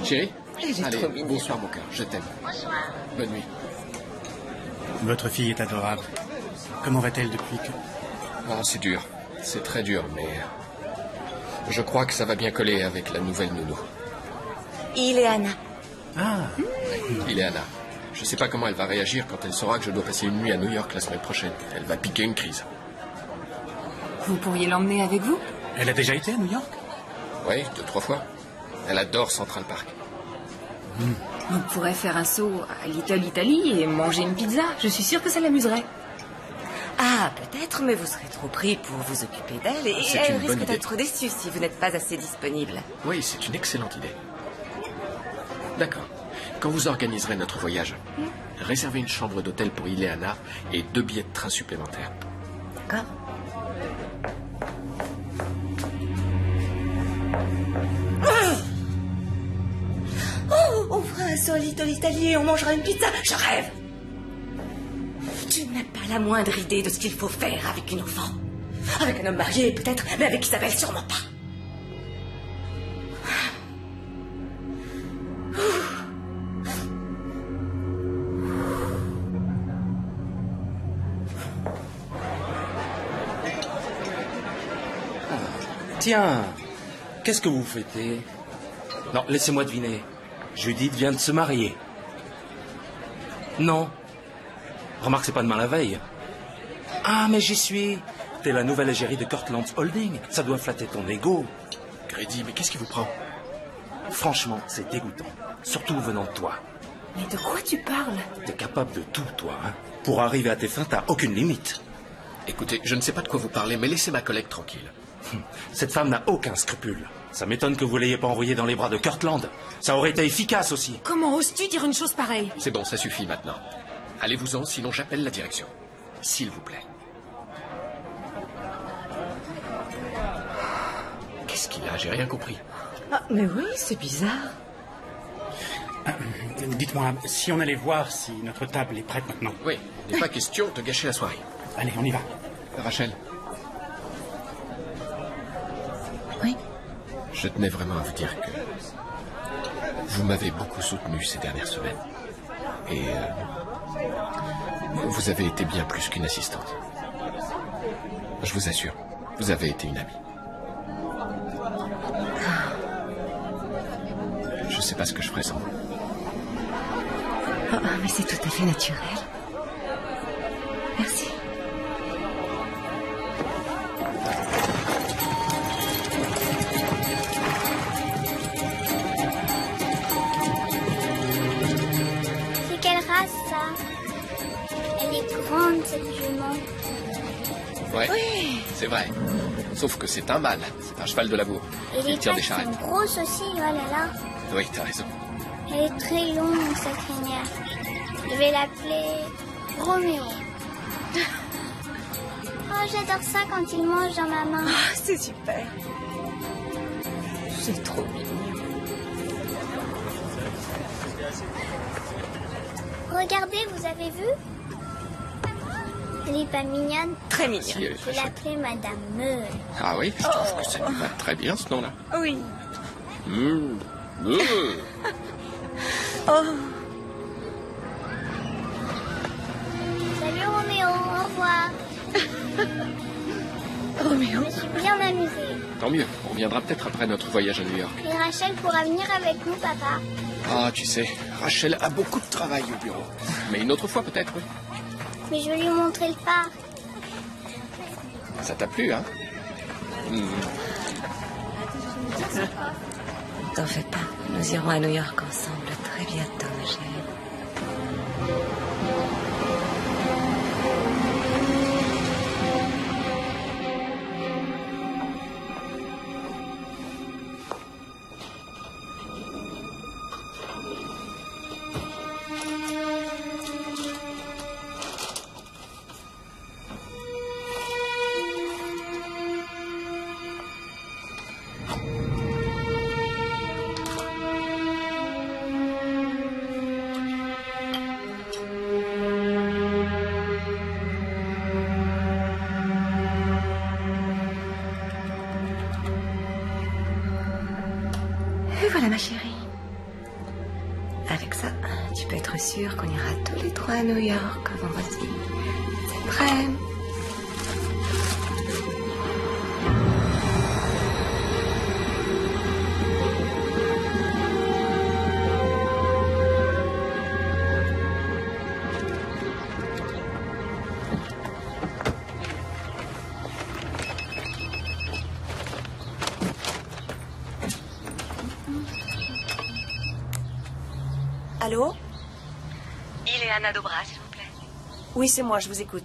Chérie? J'ai Allez, trop mignon. bonsoir mon cœur, je t'aime. Bonsoir. Bonne nuit. Votre fille est adorable. Comment va-t-elle depuis que... Oh, c'est dur. C'est très dur, mais... Je crois que ça va bien coller avec la nouvelle nounou. Il est Anna. Ah. Il est Anna. Je sais pas comment elle va réagir quand elle saura que je dois passer une nuit à New York la semaine prochaine. Elle va piquer une crise. Vous pourriez l'emmener avec vous? Elle a déjà été à New York? Oui, 2-3 fois. Elle adore Central Park. On pourrait faire un saut à Little Italy et manger une pizza. Je suis sûre que ça l'amuserait. Ah, peut-être, mais vous serez trop pris pour vous occuper d'elle et C'est elle une bonne risque idée. d'être déçue si vous n'êtes pas assez disponible. Oui, c'est une excellente idée. D'accord. Quand vous organiserez notre voyage, réservez une chambre d'hôtel pour Ileana et 2 billets de train supplémentaires. D'accord. Oh, on fera un saut à Little Italy et on mangera une pizza. Je rêve. Tu n'as pas la moindre idée de ce qu'il faut faire avec une enfant. Avec un homme marié, peut-être, mais avec Isabelle, sûrement pas. Tiens, qu'est-ce que vous fêtez? Non, laissez-moi deviner. Judith vient de se marier. Non. Remarque, c'est pas demain la veille. Ah, mais j'y suis. T'es la nouvelle égérie de Kirtland Holding. Ça doit flatter ton ego. Grady, mais qu'est-ce qui vous prend? Franchement, c'est dégoûtant. Surtout venant de toi. Mais de quoi tu parles? T'es capable de tout, toi. Hein. Pour arriver à tes fins, t'as aucune limite. Écoutez, je ne sais pas de quoi vous parlez, mais laissez ma collègue tranquille. Cette femme n'a aucun scrupule. Ça m'étonne que vous l'ayez pas envoyée dans les bras de Kirtland. Ça aurait été efficace aussi. Comment oses-tu dire une chose pareille? C'est bon, ça suffit maintenant. Allez-vous-en, sinon j'appelle la direction. S'il vous plaît. Qu'est-ce qu'il y a? J'ai rien compris. Ah, mais oui, c'est bizarre. Dites-moi, si on allait voir si notre table est prête maintenant. Oui, il n'est pas question de gâcher la soirée. Allez, on y va. Rachel. Oui. Je tenais vraiment à vous dire que vous m'avez beaucoup soutenu ces dernières semaines. Et vous avez été bien plus qu'une assistante. Je vous assure, vous avez été une amie. Je ne sais pas ce que je ferais sans vous. Oh, mais c'est tout à fait naturel. Merci. C'est quelle race, ça? Elle est grande, cette jument. Ouais, Oui. c'est vrai. Sauf que c'est un mâle. C'est un cheval de labour. Et les Il tire des pattes charrettes. sont grosses aussi, oh là là. Oui, t'as raison. Elle est très longue, cette crinière. Je vais l'appeler Roméo. Oh, j'adore ça quand il mange dans ma main. Ah, c'est super. C'est trop mignon. Regardez, vous avez vu? Elle est pas mignonne? Très mignonne. Si, elle est Je très vais chouette. l'appeler Madame Meule. Ah oui, je trouve que ça lui va très bien, ce nom-là. Oui. Mmh. Oh. Salut Roméo, au revoir. Roméo. Je suis bien amusée. Tant mieux, on reviendra peut-être après notre voyage à New York. Et Rachel pourra venir avec nous, papa. Ah, tu sais, Rachel a beaucoup de travail au bureau. Mais une autre fois peut-être, oui. Mais je vais lui montrer le parc. Ça t'a plu, hein? T'en fais pas. Nous irons à New York ensemble très bientôt, ma chérie. Et voilà, ma chérie. Avec ça, tu peux être sûre qu'on ira tous les trois à New York vendredi. C'est prêt? Allô? Il est Anna Dobra, s'il vous plaît. Oui, c'est moi, je vous écoute.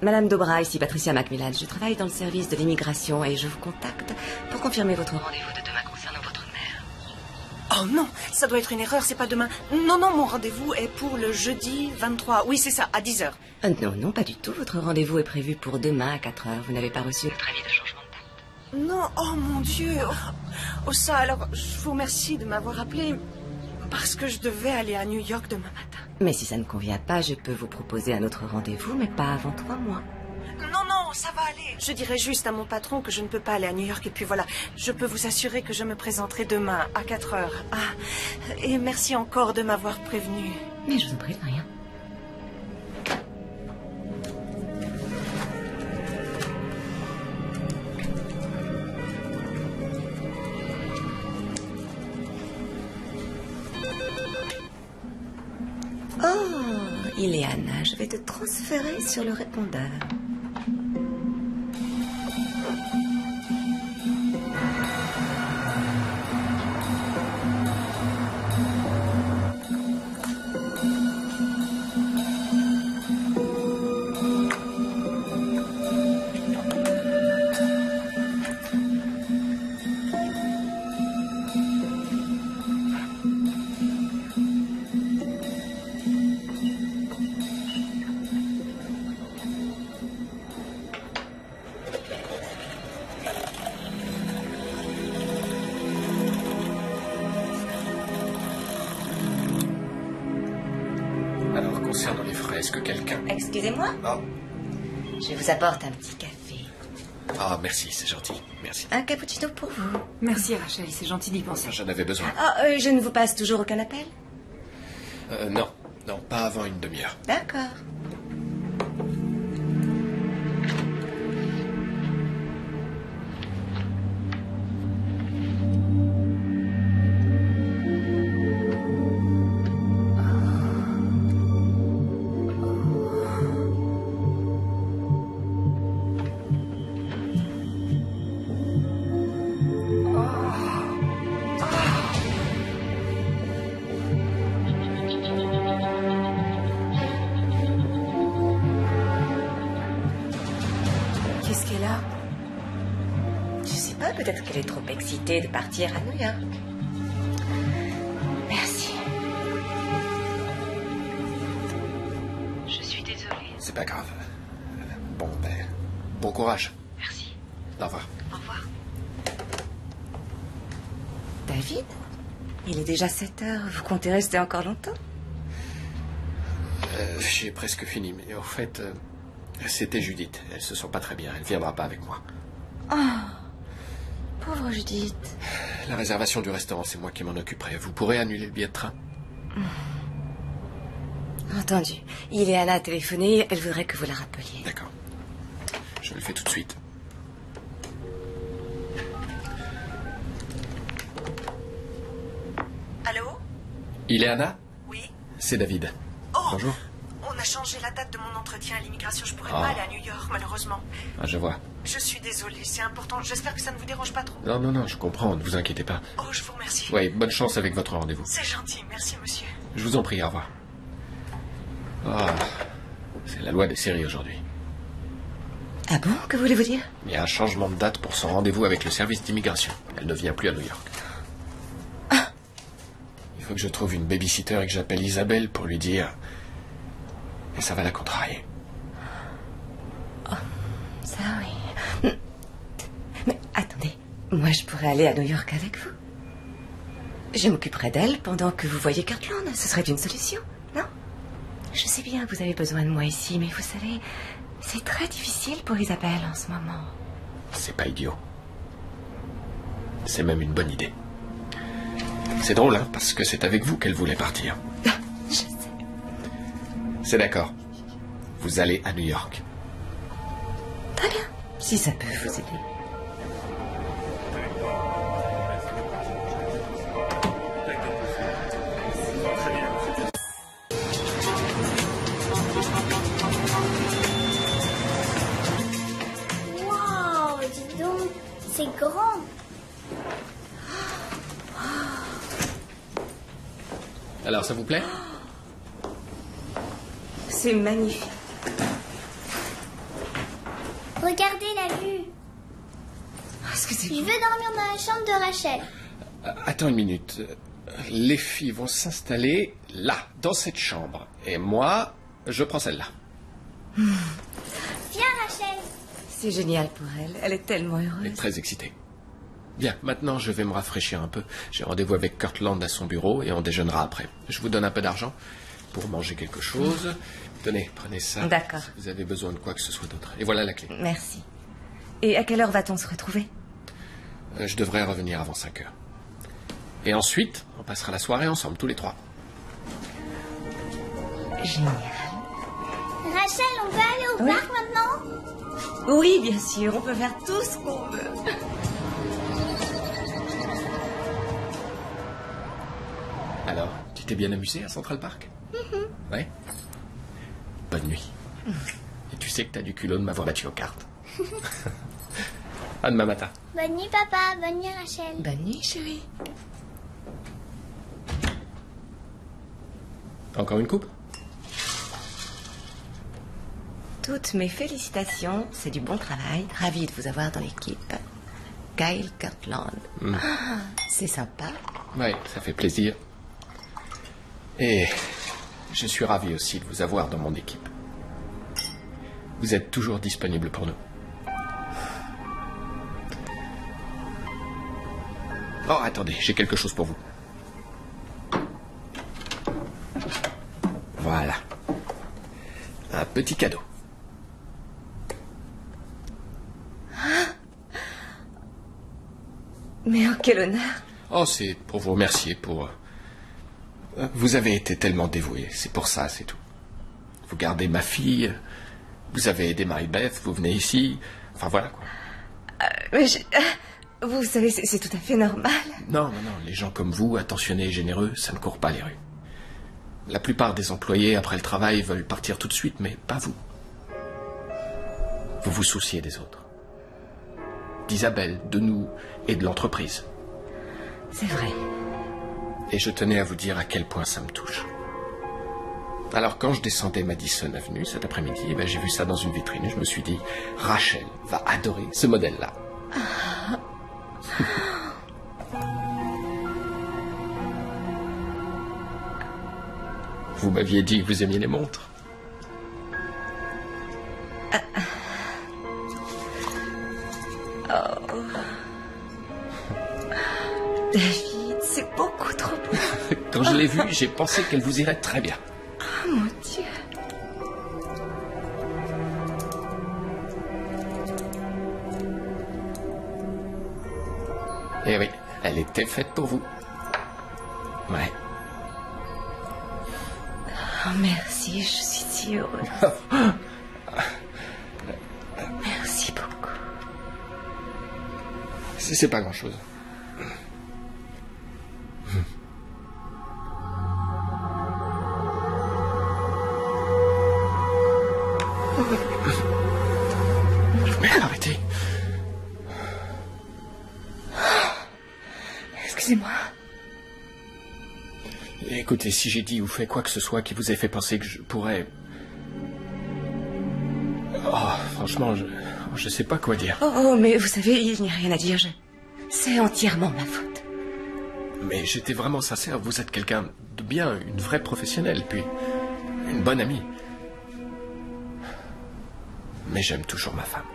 Madame Dobra, ici Patricia Macmillan. Je travaille dans le service de l'immigration et je vous contacte pour confirmer votre rendez-vous de demain concernant votre mère. Oh non, ça doit être une erreur, c'est pas demain. Non, non, mon rendez-vous est pour le jeudi 23. Oui, c'est ça, à 10h. Non, non, pas du tout. Votre rendez-vous est prévu pour demain à 4h. Vous n'avez pas reçu notre avis de changement de date. Non, oh mon Dieu. Oh ça, alors, je vous remercie de m'avoir appelé parce que je devais aller à New York demain matin. Mais si ça ne convient pas, je peux vous proposer un autre rendez-vous, mais pas avant 3 mois. Non, non, ça va aller. Je dirai juste à mon patron que je ne peux pas aller à New York et puis voilà. Je peux vous assurer que je me présenterai demain à 4h. Ah, et merci encore de m'avoir prévenu. Mais je vous en prie de rien. Oh, Ileana, je vais te transférer sur le répondeur. concernant les frais, est-ce que quelqu'un... Excusez-moi. Oh. Je vous apporte un petit café. Ah, merci, c'est gentil. Merci. Un cappuccino pour vous. Merci Rachel, c'est gentil d'y penser. J'en avais besoin. Je ne vous passe toujours aucun appel? Non, pas avant une demi-heure. D'accord. Qu'est-ce qu'elle a? Je sais pas, peut-être qu'elle est trop excitée de partir à New York. Merci. Je suis désolée. C'est pas grave. Bon, bon courage. Merci. Au revoir. Au revoir. David? Il est déjà 7 heures. Vous comptez rester encore longtemps? J'ai presque fini, mais au fait, c'était Judith. Elle se sent pas très bien. Elle viendra pas avec moi. Oh, pauvre Judith. La réservation du restaurant, c'est moi qui m'en occuperai. Vous pourrez annuler le billet de train? Entendu. Ileana a téléphoné. Elle voudrait que vous la rappeliez. D'accord. Je le fais tout de suite. Allô? Ileana? Oui? C'est David. Oh! Bonjour. On a changé la date de mon entretien à l'immigration. Je pourrais Ah. pas aller à New York, malheureusement. Ah, je vois. Je suis désolée, c'est important. J'espère que ça ne vous dérange pas trop. Non, je comprends. Ne vous inquiétez pas. Oh, je vous remercie. Oui, bonne chance avec votre rendez-vous. C'est gentil, merci monsieur. Je vous en prie, au revoir. Ah, c'est la loi des séries aujourd'hui. Ah bon? Que voulez-vous dire? Il y a un changement de date pour son rendez-vous avec le service d'immigration. Elle ne vient plus à New York. Il faut que je trouve une babysitter et que j'appelle Isabelle pour lui dire... Et ça va la contrarier. Ça, oui. Mais attendez, moi je pourrais aller à New York avec vous. Je m'occuperai d'elle pendant que vous voyez Kirtland. Ce serait une solution, non? Je sais bien que vous avez besoin de moi ici, mais vous savez, c'est très difficile pour Isabelle en ce moment. C'est pas idiot. C'est même une bonne idée. C'est drôle, hein, parce que c'est avec vous qu'elle voulait partir. Je sais. C'est d'accord. Vous allez à New York. Très bien, si ça peut vous aider. Waouh, dis donc, c'est grand. Alors, ça vous plaît? C'est magnifique. Regardez la vue. Excusez-moi. Je veux dormir dans la chambre de Rachel. Attends une minute. Les filles vont s'installer là, dans cette chambre. Et moi, je prends celle-là. Viens, Rachel. C'est génial pour elle. Elle est tellement Elle heureuse. est très excitée. Bien, maintenant je vais me rafraîchir un peu. J'ai rendez-vous avec Kirtland à son bureau et on déjeunera après. Je vous donne un peu d'argent pour manger quelque chose. Tenez, prenez ça. D'accord. Si vous avez besoin de quoi que ce soit d'autre. Et voilà la clé. Merci. Et à quelle heure va-t-on se retrouver? Je devrais revenir avant 5 heures. Et ensuite, on passera la soirée ensemble, tous les trois. Génial. Rachel, on peut aller au parc maintenant? Oui, bien sûr, on peut faire tout ce qu'on veut. Alors, tu t'es bien amusé à Central Park? Ouais. Bonne nuit. Et tu sais que t'as du culot de m'avoir battu aux cartes. À demain matin. Bonne nuit, papa. Bonne nuit, Rachel. Bonne nuit, chérie. Encore une coupe? Toutes mes félicitations, c'est du bon travail. Ravie de vous avoir dans l'équipe. Kyle Kirtland. Ah, c'est sympa. Ouais, ça fait plaisir. Et je suis ravi aussi de vous avoir dans mon équipe. Vous êtes toujours disponible pour nous. Oh, attendez, j'ai quelque chose pour vous. Voilà. petit cadeau. Mais en quel honneur. Oh, c'est pour vous remercier pour... Vous avez été tellement dévoué, c'est pour ça, c'est tout. Vous gardez ma fille, vous avez aidé Marie-Beth, vous venez ici, enfin voilà quoi. Mais vous savez, c'est tout à fait normal. Non, les gens comme vous, attentionnés et généreux, ça ne court pas les rues. La plupart des employés, après le travail, veulent partir tout de suite, mais pas vous. Vous vous souciez des autres. D'Isabelle, de nous et de l'entreprise. C'est vrai. Et je tenais à vous dire à quel point ça me touche. Alors quand je descendais Madison Avenue cet après-midi, j'ai vu ça dans une vitrine et je me suis dit, Rachel va adorer ce modèle-là. Vous m'aviez dit que vous aimiez les montres. Oh. David, c'est beaucoup trop beau. Quand je l'ai vue, j'ai pensé qu'elle vous irait très bien. Oh mon Dieu. Eh oui, elle était faite pour vous. Ouais. Oh, merci, je suis si heureuse. Merci beaucoup. C'est pas grand-chose. Mais arrêtez. Excusez-moi. Écoutez, si j'ai dit ou fait quoi que ce soit qui vous ait fait penser que je pourrais... Oh, franchement, je sais pas quoi dire. Oh, mais vous savez, il n'y a rien à dire. C'est entièrement ma faute. Mais j'étais vraiment sincère. Vous êtes quelqu'un de bien, une vraie professionnelle, puis une bonne amie. Mais j'aime toujours ma femme.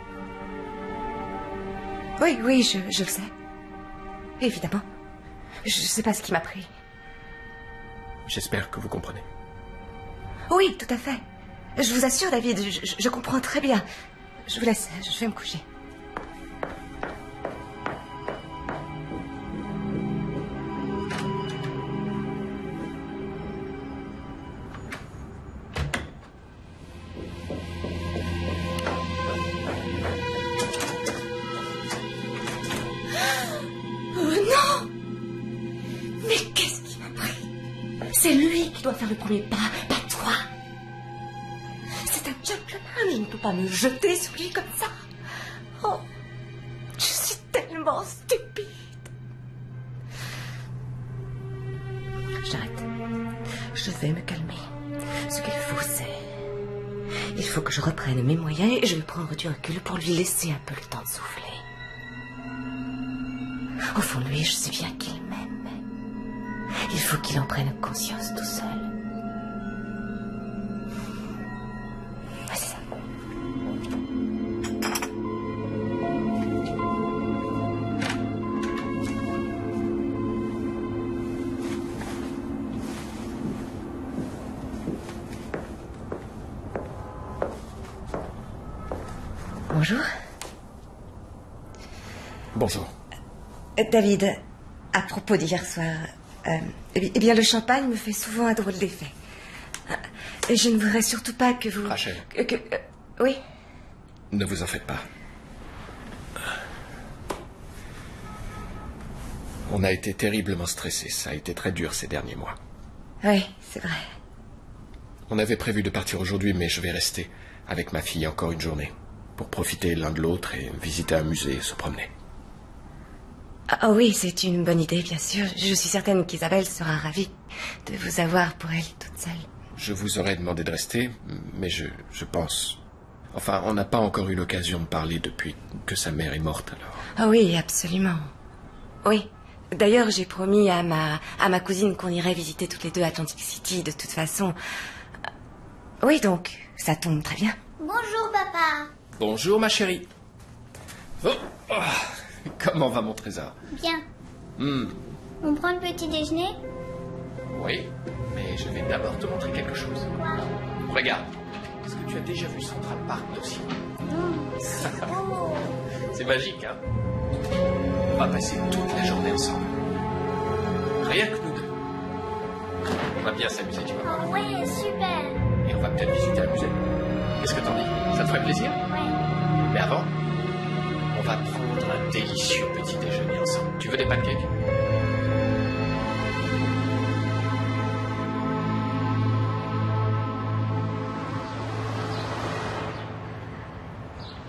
Oui, je le sais. Évidemment. Je sais pas ce qui m'a pris. J'espère que vous comprenez. Oui, tout à fait. Je vous assure, David, je comprends très bien. Je vous laisse, je vais me coucher. C'est lui qui doit faire le premier pas, pas toi. C'est un gentleman, il ne peut pas me jeter sur lui comme ça. Oh, je suis tellement stupide. J'arrête. Je vais me calmer. Ce qu'il faut, c'est... Il faut que je reprenne mes moyens et je vais prendre du recul pour lui laisser un peu le temps de souffler. Au fond de lui, je sais bien qu'il m'aime. Il faut qu'il en prenne conscience tout seul. Ouais, c'est ça. Bonjour. Bonjour. David, à propos d'hier soir... eh bien, le champagne me fait souvent un drôle d'effet. Je ne voudrais surtout pas que vous... Rachel. Oui. Ne vous en faites pas. On a été terriblement stressés. Ça a été très dur ces derniers mois. Oui, c'est vrai. On avait prévu de partir aujourd'hui, mais je vais rester avec ma fille encore une journée. Pour profiter l'un de l'autre et visiter un musée et se promener. Ah oui, c'est une bonne idée, bien sûr. Je suis certaine qu'Isabelle sera ravie de vous avoir pour elle toute seule. Je vous aurais demandé de rester, mais je pense... Enfin, on n'a pas encore eu l'occasion de parler depuis que sa mère est morte, alors... Ah oui, absolument. Oui. D'ailleurs, j'ai promis à ma cousine qu'on irait visiter toutes les deux Atlantic City, de toute façon. Oui, donc, ça tombe très bien. Bonjour, papa. Bonjour, ma chérie. Oh, oh. Comment va mon trésor? Bien. On prend le petit déjeuner? Oui, mais je vais d'abord te montrer quelque chose. Quoi? Regarde. Est-ce que tu as déjà vu Central Park d'aussi? C'est magique, hein? On va passer toute la journée ensemble. Rien que nous deux. On va bien s'amuser, tu vois. Oh ouais, super. Et on va peut-être visiter un musée. Qu'est-ce que t'en dis? Ça te ferait plaisir? Ouais. Mais avant, on va prendre un délicieux petit déjeuner ensemble. Tu veux des pancakes?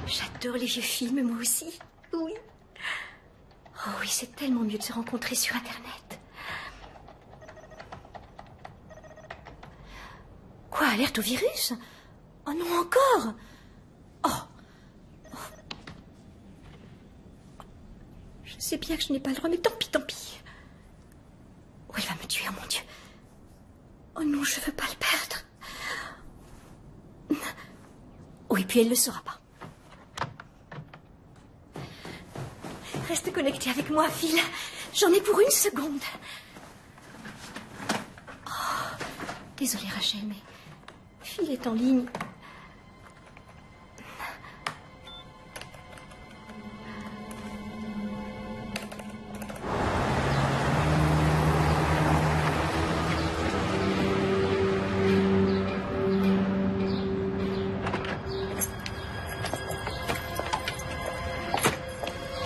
J'adore les vieux films, moi aussi. Oui. Oh oui, c'est tellement mieux de se rencontrer sur Internet. Quoi, alerte au virus? Oh non, encore? Oh. Je sais bien que je n'ai pas le droit, mais tant pis, tant pis. Oh, il va me tuer, oh mon Dieu. Oh non, je veux pas le perdre. Oui, puis elle ne le saura pas. Reste connecté avec moi, Phil. J'en ai pour une seconde. Oh, désolée, Rachel, mais Phil est en ligne.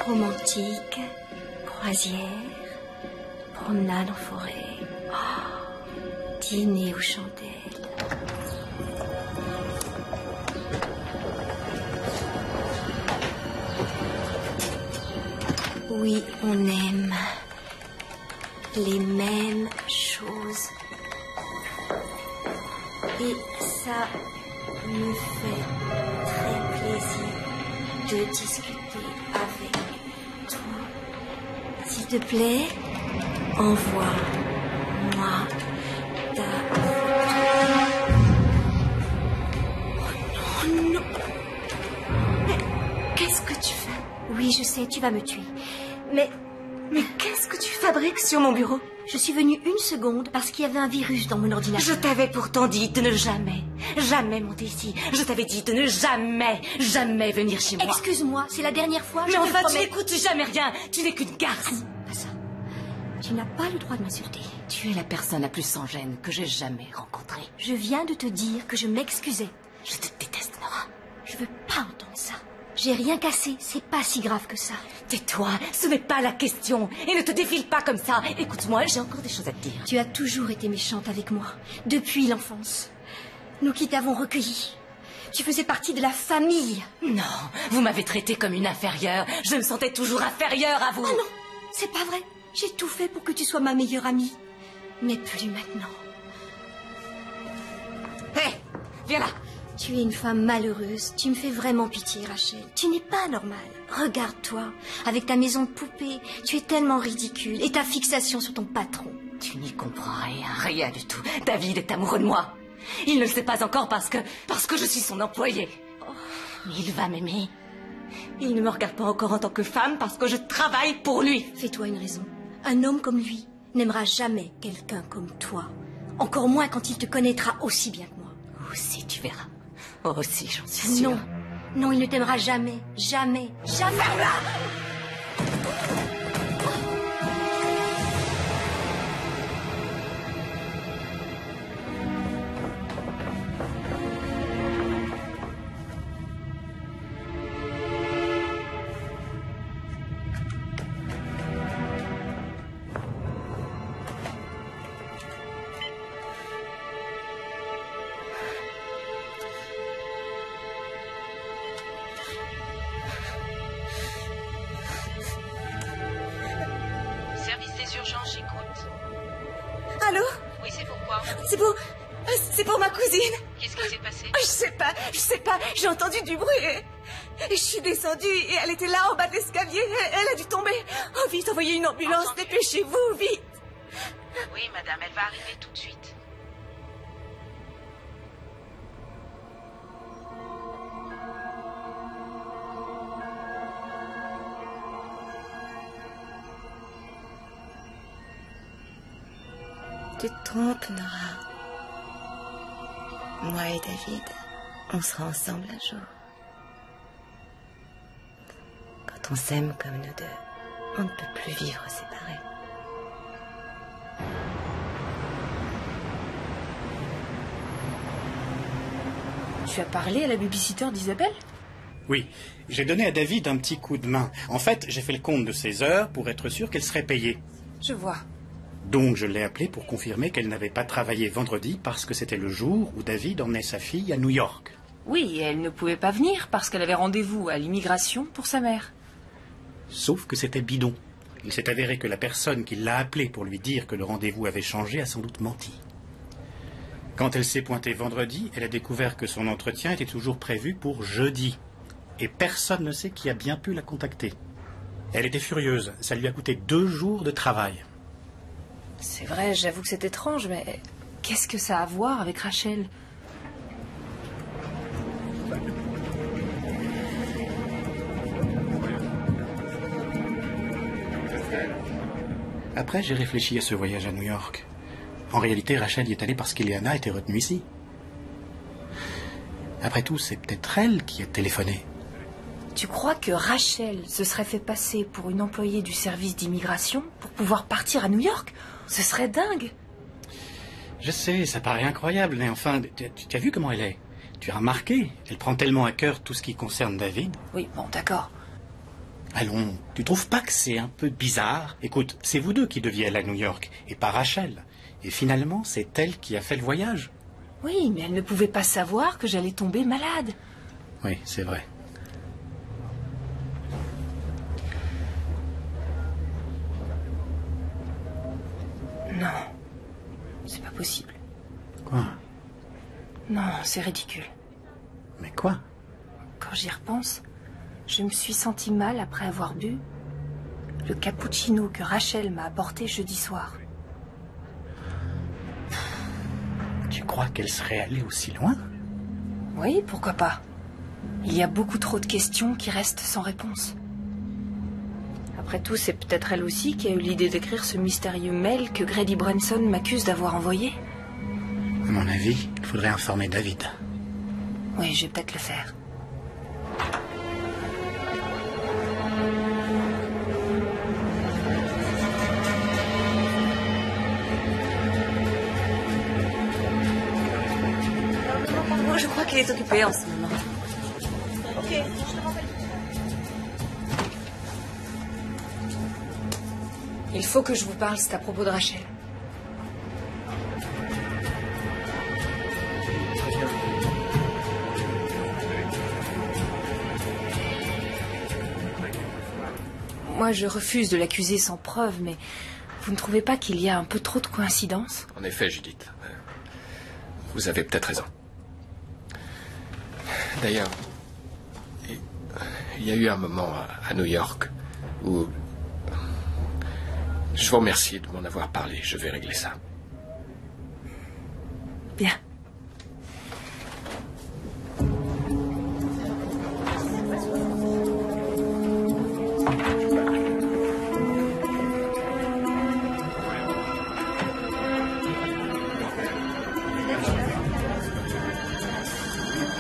Romantique, croisière, promenade en forêt, dîner aux chandelles. Oui, on aime les mêmes choses. Et ça me fait très plaisir de discuter avec toi. S'il te plaît, envoie-moi ta... Oh non, non. Mais qu'est-ce que tu fais? Oui, je sais, tu vas me tuer. Mais qu'est-ce que tu fabriques sur mon bureau? Je suis venue une seconde parce qu'il y avait un virus dans mon ordinateur. Je t'avais pourtant dit de ne jamais monter ici. Je t'avais dit de ne jamais venir chez moi. Excuse-moi, c'est la dernière fois. Mais enfin, tu n'écoutes jamais rien. Tu n'es qu'une garce. Pas ça. Tu n'as pas le droit de m'insulter. Tu es la personne la plus sans gêne que j'ai jamais rencontrée. Je viens de te dire que je m'excusais. Je te déteste, Nora. Je veux pas entendre ça. J'ai rien cassé, c'est pas si grave que ça. Tais-toi, ce n'est pas la question. Et ne te défile pas comme ça. Écoute-moi, j'ai encore des choses à te dire. Tu as toujours été méchante avec moi, depuis l'enfance. Nous qui t'avons recueilli. Tu faisais partie de la famille. Non, vous m'avez traitée comme une inférieure. Je me sentais toujours inférieure à vous. Ah non, c'est pas vrai. J'ai tout fait pour que tu sois ma meilleure amie. Mais plus maintenant. Hé, viens là. Tu es une femme malheureuse. Tu me fais vraiment pitié, Rachel. Tu n'es pas normale. Regarde-toi, avec ta maison de poupée. Tu es tellement ridicule. Et ta fixation sur ton patron. Tu n'y comprends rien du tout. David est amoureux de moi. Il ne le sait pas encore parce que je suis son employée. Oh. Mais il va m'aimer. Il ne me regarde pas encore en tant que femme parce que je travaille pour lui. Fais-toi une raison. Un homme comme lui n'aimera jamais quelqu'un comme toi. Encore moins quand il te connaîtra aussi bien que moi. Aussi, tu verras. Aussi, j'en suis sûre. Non, non, il ne t'aimera jamais. Jamais. Ferme-la! Allô? Oui, c'est pourquoi? C'est pour ma cousine. Qu'est-ce qui s'est passé? Je sais pas, j'ai entendu du bruit et je suis descendue et elle était là en bas de l'escalier, elle a dû tomber. Oh vite, envoyez une ambulance, dépêchez-vous, vite. Oui, madame, elle va arriver tout de suite. Tu te trompes, Nora. Moi et David, On sera ensemble un jour. Quand on s'aime comme nous deux, on ne peut plus vivre séparés. Tu as parlé à la babysitter d'Isabelle? Oui, j'ai donné à David un petit coup de main. En fait, j'ai fait le compte de ses heures pour être sûr qu'elle serait payée. Je vois. Donc je l'ai appelée pour confirmer qu'elle n'avait pas travaillé vendredi parce que c'était le jour où David emmenait sa fille à New York. Oui, elle ne pouvait pas venir parce qu'elle avait rendez-vous à l'immigration pour sa mère. Sauf que c'était bidon. Il s'est avéré que la personne qui l'a appelée pour lui dire que le rendez-vous avait changé a sans doute menti. Quand elle s'est pointée vendredi, elle a découvert que son entretien était toujours prévu pour jeudi. Et personne ne sait qui a bien pu la contacter. Elle était furieuse. Ça lui a coûté 2 jours de travail. C'est vrai, j'avoue que c'est étrange, mais qu'est-ce que ça a à voir avec Rachel? Après, j'ai réfléchi à ce voyage à New York. En réalité, Rachel y est allée parce qu'Ileana était retenue ici. Après tout, c'est peut-être elle qui a téléphoné. Tu crois que Rachel se serait fait passer pour une employée du service d'immigration pour pouvoir partir à New York? Ce serait dingue. Je sais, ça paraît incroyable, mais enfin, tu as vu comment elle est? Tu as remarqué? Elle prend tellement à cœur tout ce qui concerne David. Oui, bon, d'accord. Allons, tu trouves pas que c'est un peu bizarre? Écoute, c'est vous deux qui deviez aller à New York, et pas Rachel. Et finalement, c'est elle qui a fait le voyage. Oui, mais elle ne pouvait pas savoir que j'allais tomber malade. Oui, c'est vrai. Non, c'est pas possible. Quoi? Non, c'est ridicule. Mais quoi? Quand j'y repense, je me suis sentie mal après avoir bu le cappuccino que Rachel m'a apporté jeudi soir. Tu crois qu'elle serait allée aussi loin? Oui, pourquoi pas. Il y a beaucoup trop de questions qui restent sans réponse. Après tout, c'est peut-être elle aussi qui a eu l'idée d'écrire ce mystérieux mail que Grady Branson m'accuse d'avoir envoyé. À mon avis, il faudrait informer David. Oui, je vais peut-être le faire. Je crois qu'il est occupé en ce moment. Ok, je te rappelle. Il faut que je vous parle, c'est à propos de Rachel. Moi, je refuse de l'accuser sans preuve, mais vous ne trouvez pas qu'il y a un peu trop de coïncidences? En effet, Judith. Vous avez peut-être raison. D'ailleurs, il y a eu un moment à New York où... Je vous remercie de m'en avoir parlé. Je vais régler ça. Bien.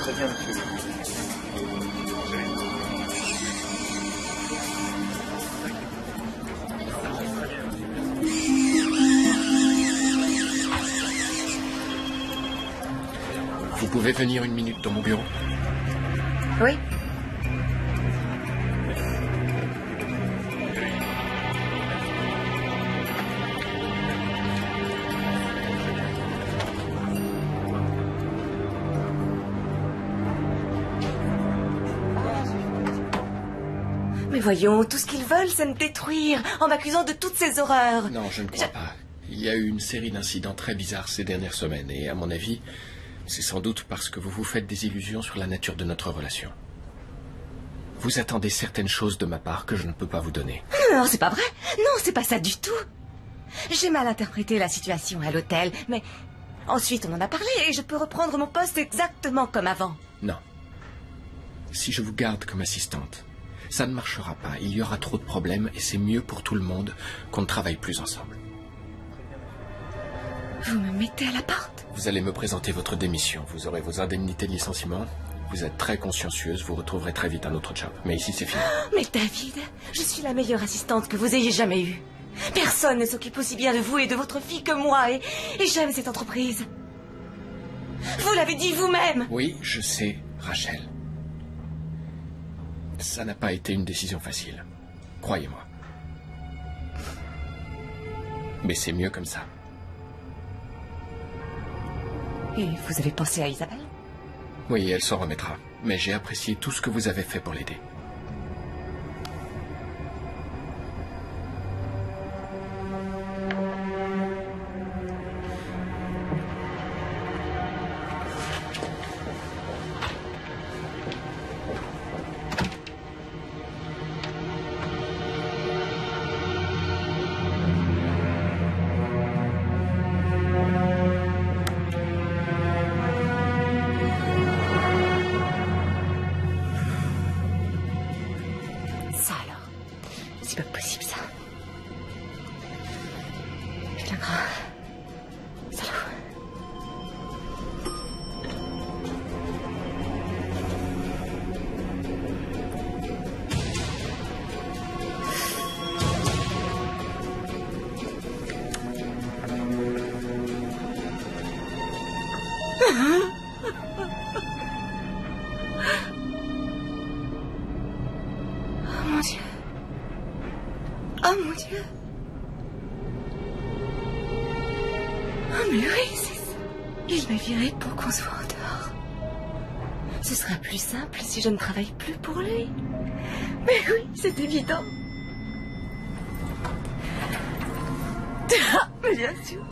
Très bien, monsieur. Vous pouvez venir 1 minute dans mon bureau? Oui. Mais voyons, tout ce qu'ils veulent, c'est me détruire, en m'accusant de toutes ces horreurs. Non, je ne crois pas. Il y a eu une série d'incidents très bizarres ces dernières semaines, et à mon avis, c'est sans doute parce que vous vous faites des illusions sur la nature de notre relation. Vous attendez certaines choses de ma part que je ne peux pas vous donner. Non, c'est pas vrai. Non, c'est pas ça du tout. J'ai mal interprété la situation à l'hôtel, mais ensuite on en a parlé et je peux reprendre mon poste exactement comme avant. Non. Si je vous garde comme assistante, ça ne marchera pas. Il y aura trop de problèmes et c'est mieux pour tout le monde qu'on ne travaille plus ensemble. Vous me mettez à la porte? Vous allez me présenter votre démission. Vous aurez vos indemnités de licenciement. Vous êtes très consciencieuse, vous retrouverez très vite un autre job. Mais ici, c'est fini. Mais David, je suis la meilleure assistante que vous ayez jamais eue. Personne ne s'occupe aussi bien de vous et de votre fille que moi, et j'aime cette entreprise. Vous l'avez dit vous-même. Oui, je sais, Rachel. Ça n'a pas été une décision facile. Croyez-moi. Mais c'est mieux comme ça. Et vous avez pensé à Isabelle? Oui, elle s'en remettra. Mais j'ai apprécié tout ce que vous avez fait pour l'aider. Oh mon Dieu. Oh mon Dieu. Oh mais oui, c'est ça. Il m'a viré pour qu'on soit en dehors. Ce sera plus simple si je ne travaille plus pour lui. Mais oui, c'est évident. Mais bien sûr.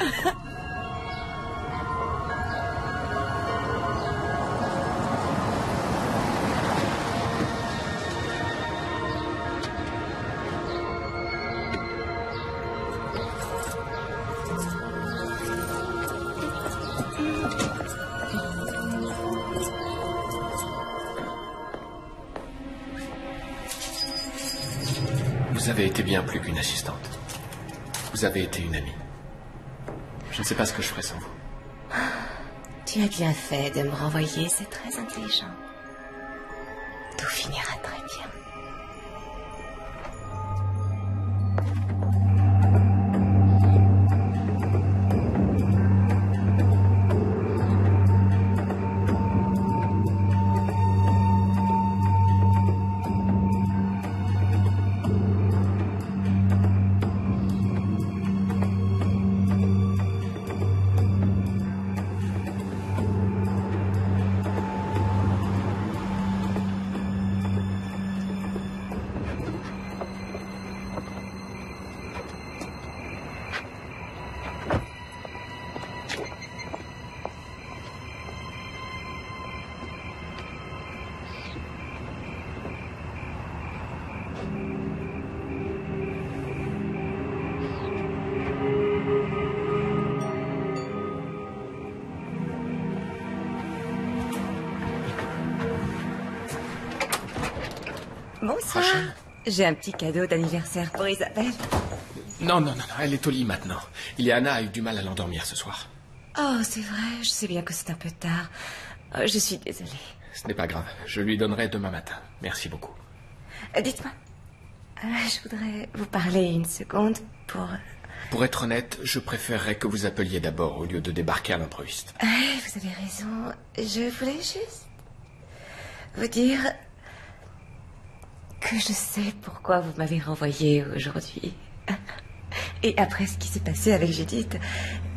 Vous avez été bien plus qu'une assistante. Vous avez été une amie. Je ne sais pas ce que je ferais sans vous. Tu as bien fait de me renvoyer, c'est très intelligent. Tout finira très bien. Bonsoir. J'ai un petit cadeau d'anniversaire pour Isabelle. Non, elle est au lit maintenant. Iliana a eu du mal à l'endormir ce soir. Oh, c'est vrai, je sais bien que c'est un peu tard. Je suis désolée. Ce n'est pas grave, je lui donnerai demain matin. Merci beaucoup. Dites-moi, je voudrais vous parler une seconde pour... Pour être honnête, je préférerais que vous appeliez d'abord au lieu de débarquer à l'improviste. Vous avez raison. Je voulais juste vous dire que je sais pourquoi vous m'avez renvoyé aujourd'hui. Et après ce qui s'est passé avec Judith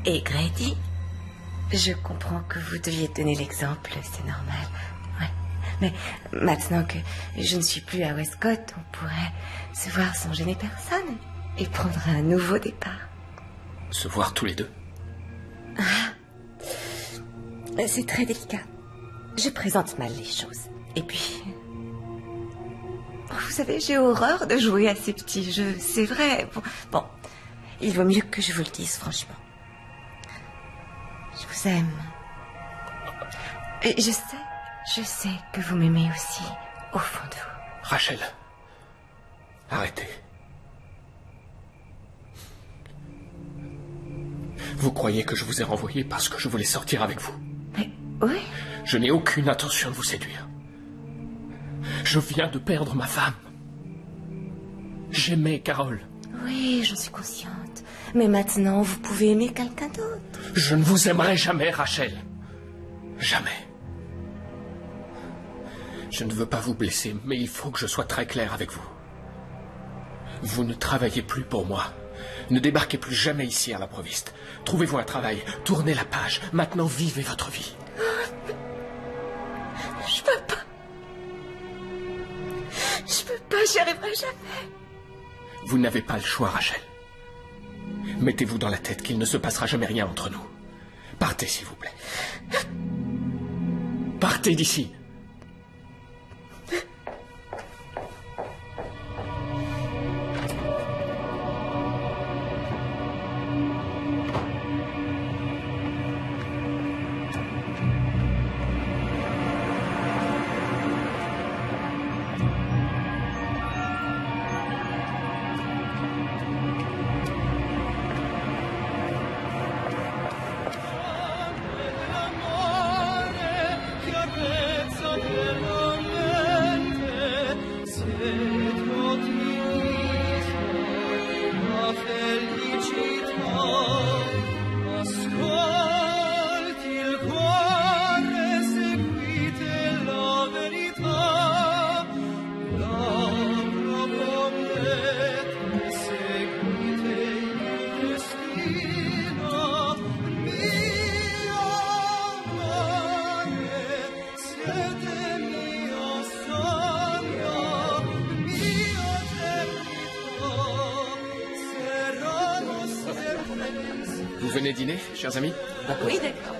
et Grady, je comprends que vous deviez donner l'exemple, c'est normal. Ouais. Mais maintenant que je ne suis plus à Westcott, on pourrait se voir sans gêner personne et prendre un nouveau départ. Se voir tous les deux? C'est très délicat. Je présente mal les choses. Et puis... Vous savez, j'ai horreur de jouer à ces petits jeux, c'est vrai. Bon, il vaut mieux que je vous le dise franchement. Je vous aime. Et je sais que vous m'aimez aussi, au fond de vous. Rachel, arrêtez. Vous croyez que je vous ai renvoyé parce que je voulais sortir avec vous? Mais oui. Je n'ai aucune intention de vous séduire. Je viens de perdre ma femme. J'aimais Carole. Oui, j'en suis consciente. Mais maintenant, vous pouvez aimer quelqu'un d'autre. Je ne vous aimerai jamais, Rachel. Jamais. Je ne veux pas vous blesser, mais il faut que je sois très clair avec vous. Vous ne travaillez plus pour moi. Ne débarquez plus jamais ici à l'improviste. Trouvez-vous un travail, tournez la page. Maintenant, vivez votre vie. Je peux pas. Je peux pas, j'y arriverai jamais. Vous n'avez pas le choix, Rachel. Mettez-vous dans la tête qu'il ne se passera jamais rien entre nous. Partez, s'il vous plaît. Partez d'ici. Vous venez dîner, chers amis? Oui, d'accord.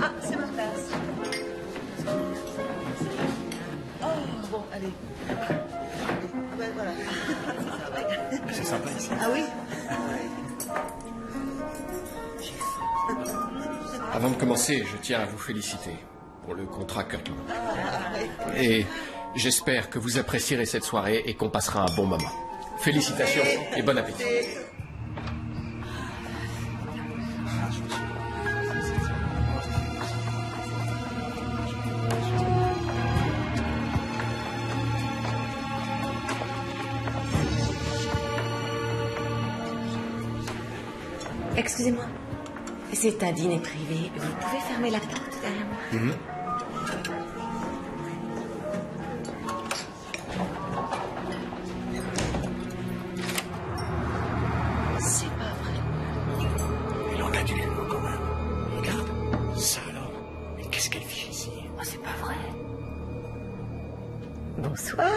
Ah, c'est ma place. Oh, bon, allez. Ouais, voilà. C'est sympa ici. Ah oui? Avant de commencer, je tiens à vous féliciter pour le contrat Kirkland. Et j'espère que vous apprécierez cette soirée et qu'on passera un bon moment. Félicitations et bon appétit. Excusez-moi. C'est un dîner privé. Vous pouvez fermer la porte derrière moi? C'est pas vrai. Il en a du culot quand même. Regarde. Ça alors. Mais qu'est-ce qu'elle fait ici? Oh, c'est pas vrai. Bonsoir.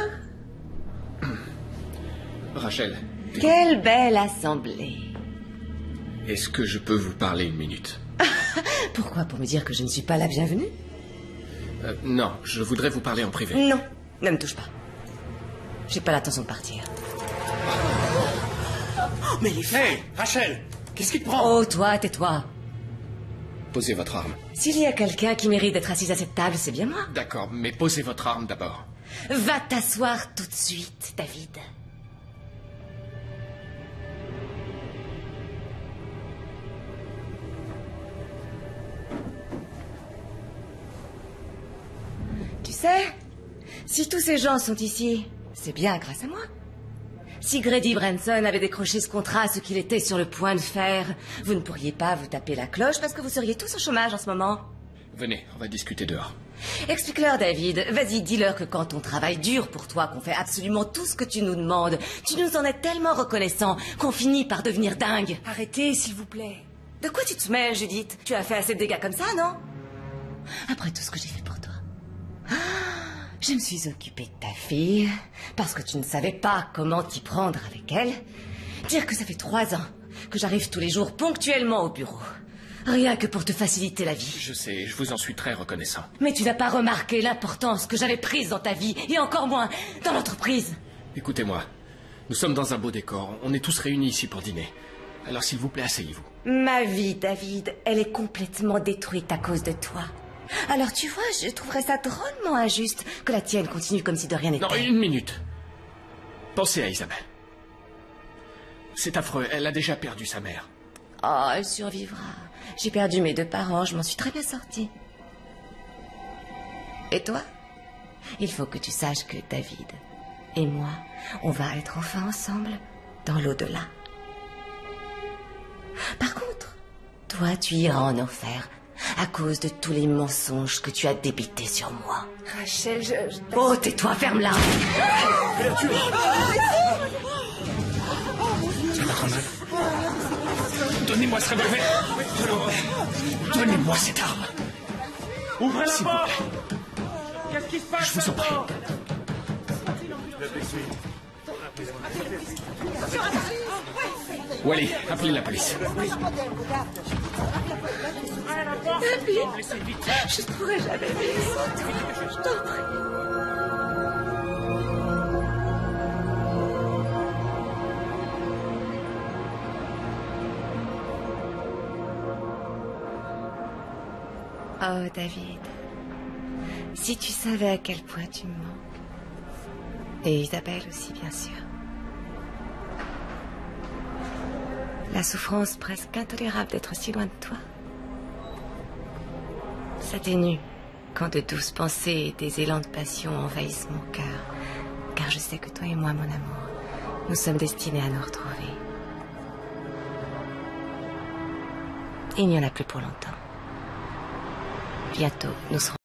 Rachel, Quelle belle assemblée. est-ce que je peux vous parler une minute? Pourquoi? Pour me dire que je ne suis pas la bienvenue? Non, je voudrais vous parler en privé. Non, ne me touche pas. J'ai pas l'intention de partir. Oh, mais les filles... Hey, Rachel, qu'est-ce qui te prend? Oh, toi, tais-toi. Posez votre arme. S'il y a quelqu'un qui mérite d'être assis à cette table, c'est bien moi. D'accord, mais posez votre arme d'abord. Va t'asseoir tout de suite, David. Tu sais, si tous ces gens sont ici, c'est bien grâce à moi. Si Grady Branson avait décroché ce contrat, ce qu'il était sur le point de faire, vous ne pourriez pas vous taper la cloche parce que vous seriez tous au chômage en ce moment. Venez, on va discuter dehors. Explique-leur, David. Vas-y, dis-leur que quand on travaille dur pour toi, qu'on fait absolument tout ce que tu nous demandes, tu nous en es tellement reconnaissant qu'on finit par devenir dingue. Arrêtez, s'il vous plaît. De quoi tu te mêles, Judith? Tu as fait assez de dégâts comme ça, non? Après tout ce que j'ai fait pour toi. Je me suis occupée de ta fille parce que tu ne savais pas comment t'y prendre avec elle. Dire que ça fait 3 ans que j'arrive tous les jours ponctuellement au bureau. Rien que pour te faciliter la vie. Je sais, je vous en suis très reconnaissant. Mais tu n'as pas remarqué l'importance que j'avais prise dans ta vie, et encore moins dans l'entreprise. Écoutez-moi, nous sommes dans un beau décor, on est tous réunis ici pour dîner. Alors s'il vous plaît, asseyez-vous. Ma vie, David, elle est complètement détruite à cause de toi. Alors tu vois, je trouverais ça drôlement injuste que la tienne continue comme si de rien n'était. Non, une minute. Pensez à Isabelle. C'est affreux, elle a déjà perdu sa mère. Oh, elle survivra. J'ai perdu mes 2 parents, je m'en suis très bien sortie. Et toi? Il faut que tu saches que David et moi, on va être enfin ensemble dans l'au-delà. Par contre, toi, tu iras en enfer à cause de tous les mensonges que tu as débités sur moi. Rachel, Oh, tais-toi, ferme-la. Ça va trop mal. Donnez-moi ce revolver. Donnez-moi cette arme. Ouvrez la S'il vous porte. plaît. Qu'est-ce qui se passe? Je vous en prie. Wally, appelez la police. David, je ne pourrai jamais vivre sans toi. Je t'en prie. Oh, David, si tu savais à quel point tu me manques. Et Isabelle aussi, bien sûr. La souffrance presque intolérable d'être si loin de toi s'atténue quand de douces pensées et des élans de passion envahissent mon cœur. Car je sais que toi et moi, mon amour, nous sommes destinés à nous retrouver. Il n'y en a plus pour longtemps. Bientôt, nous serons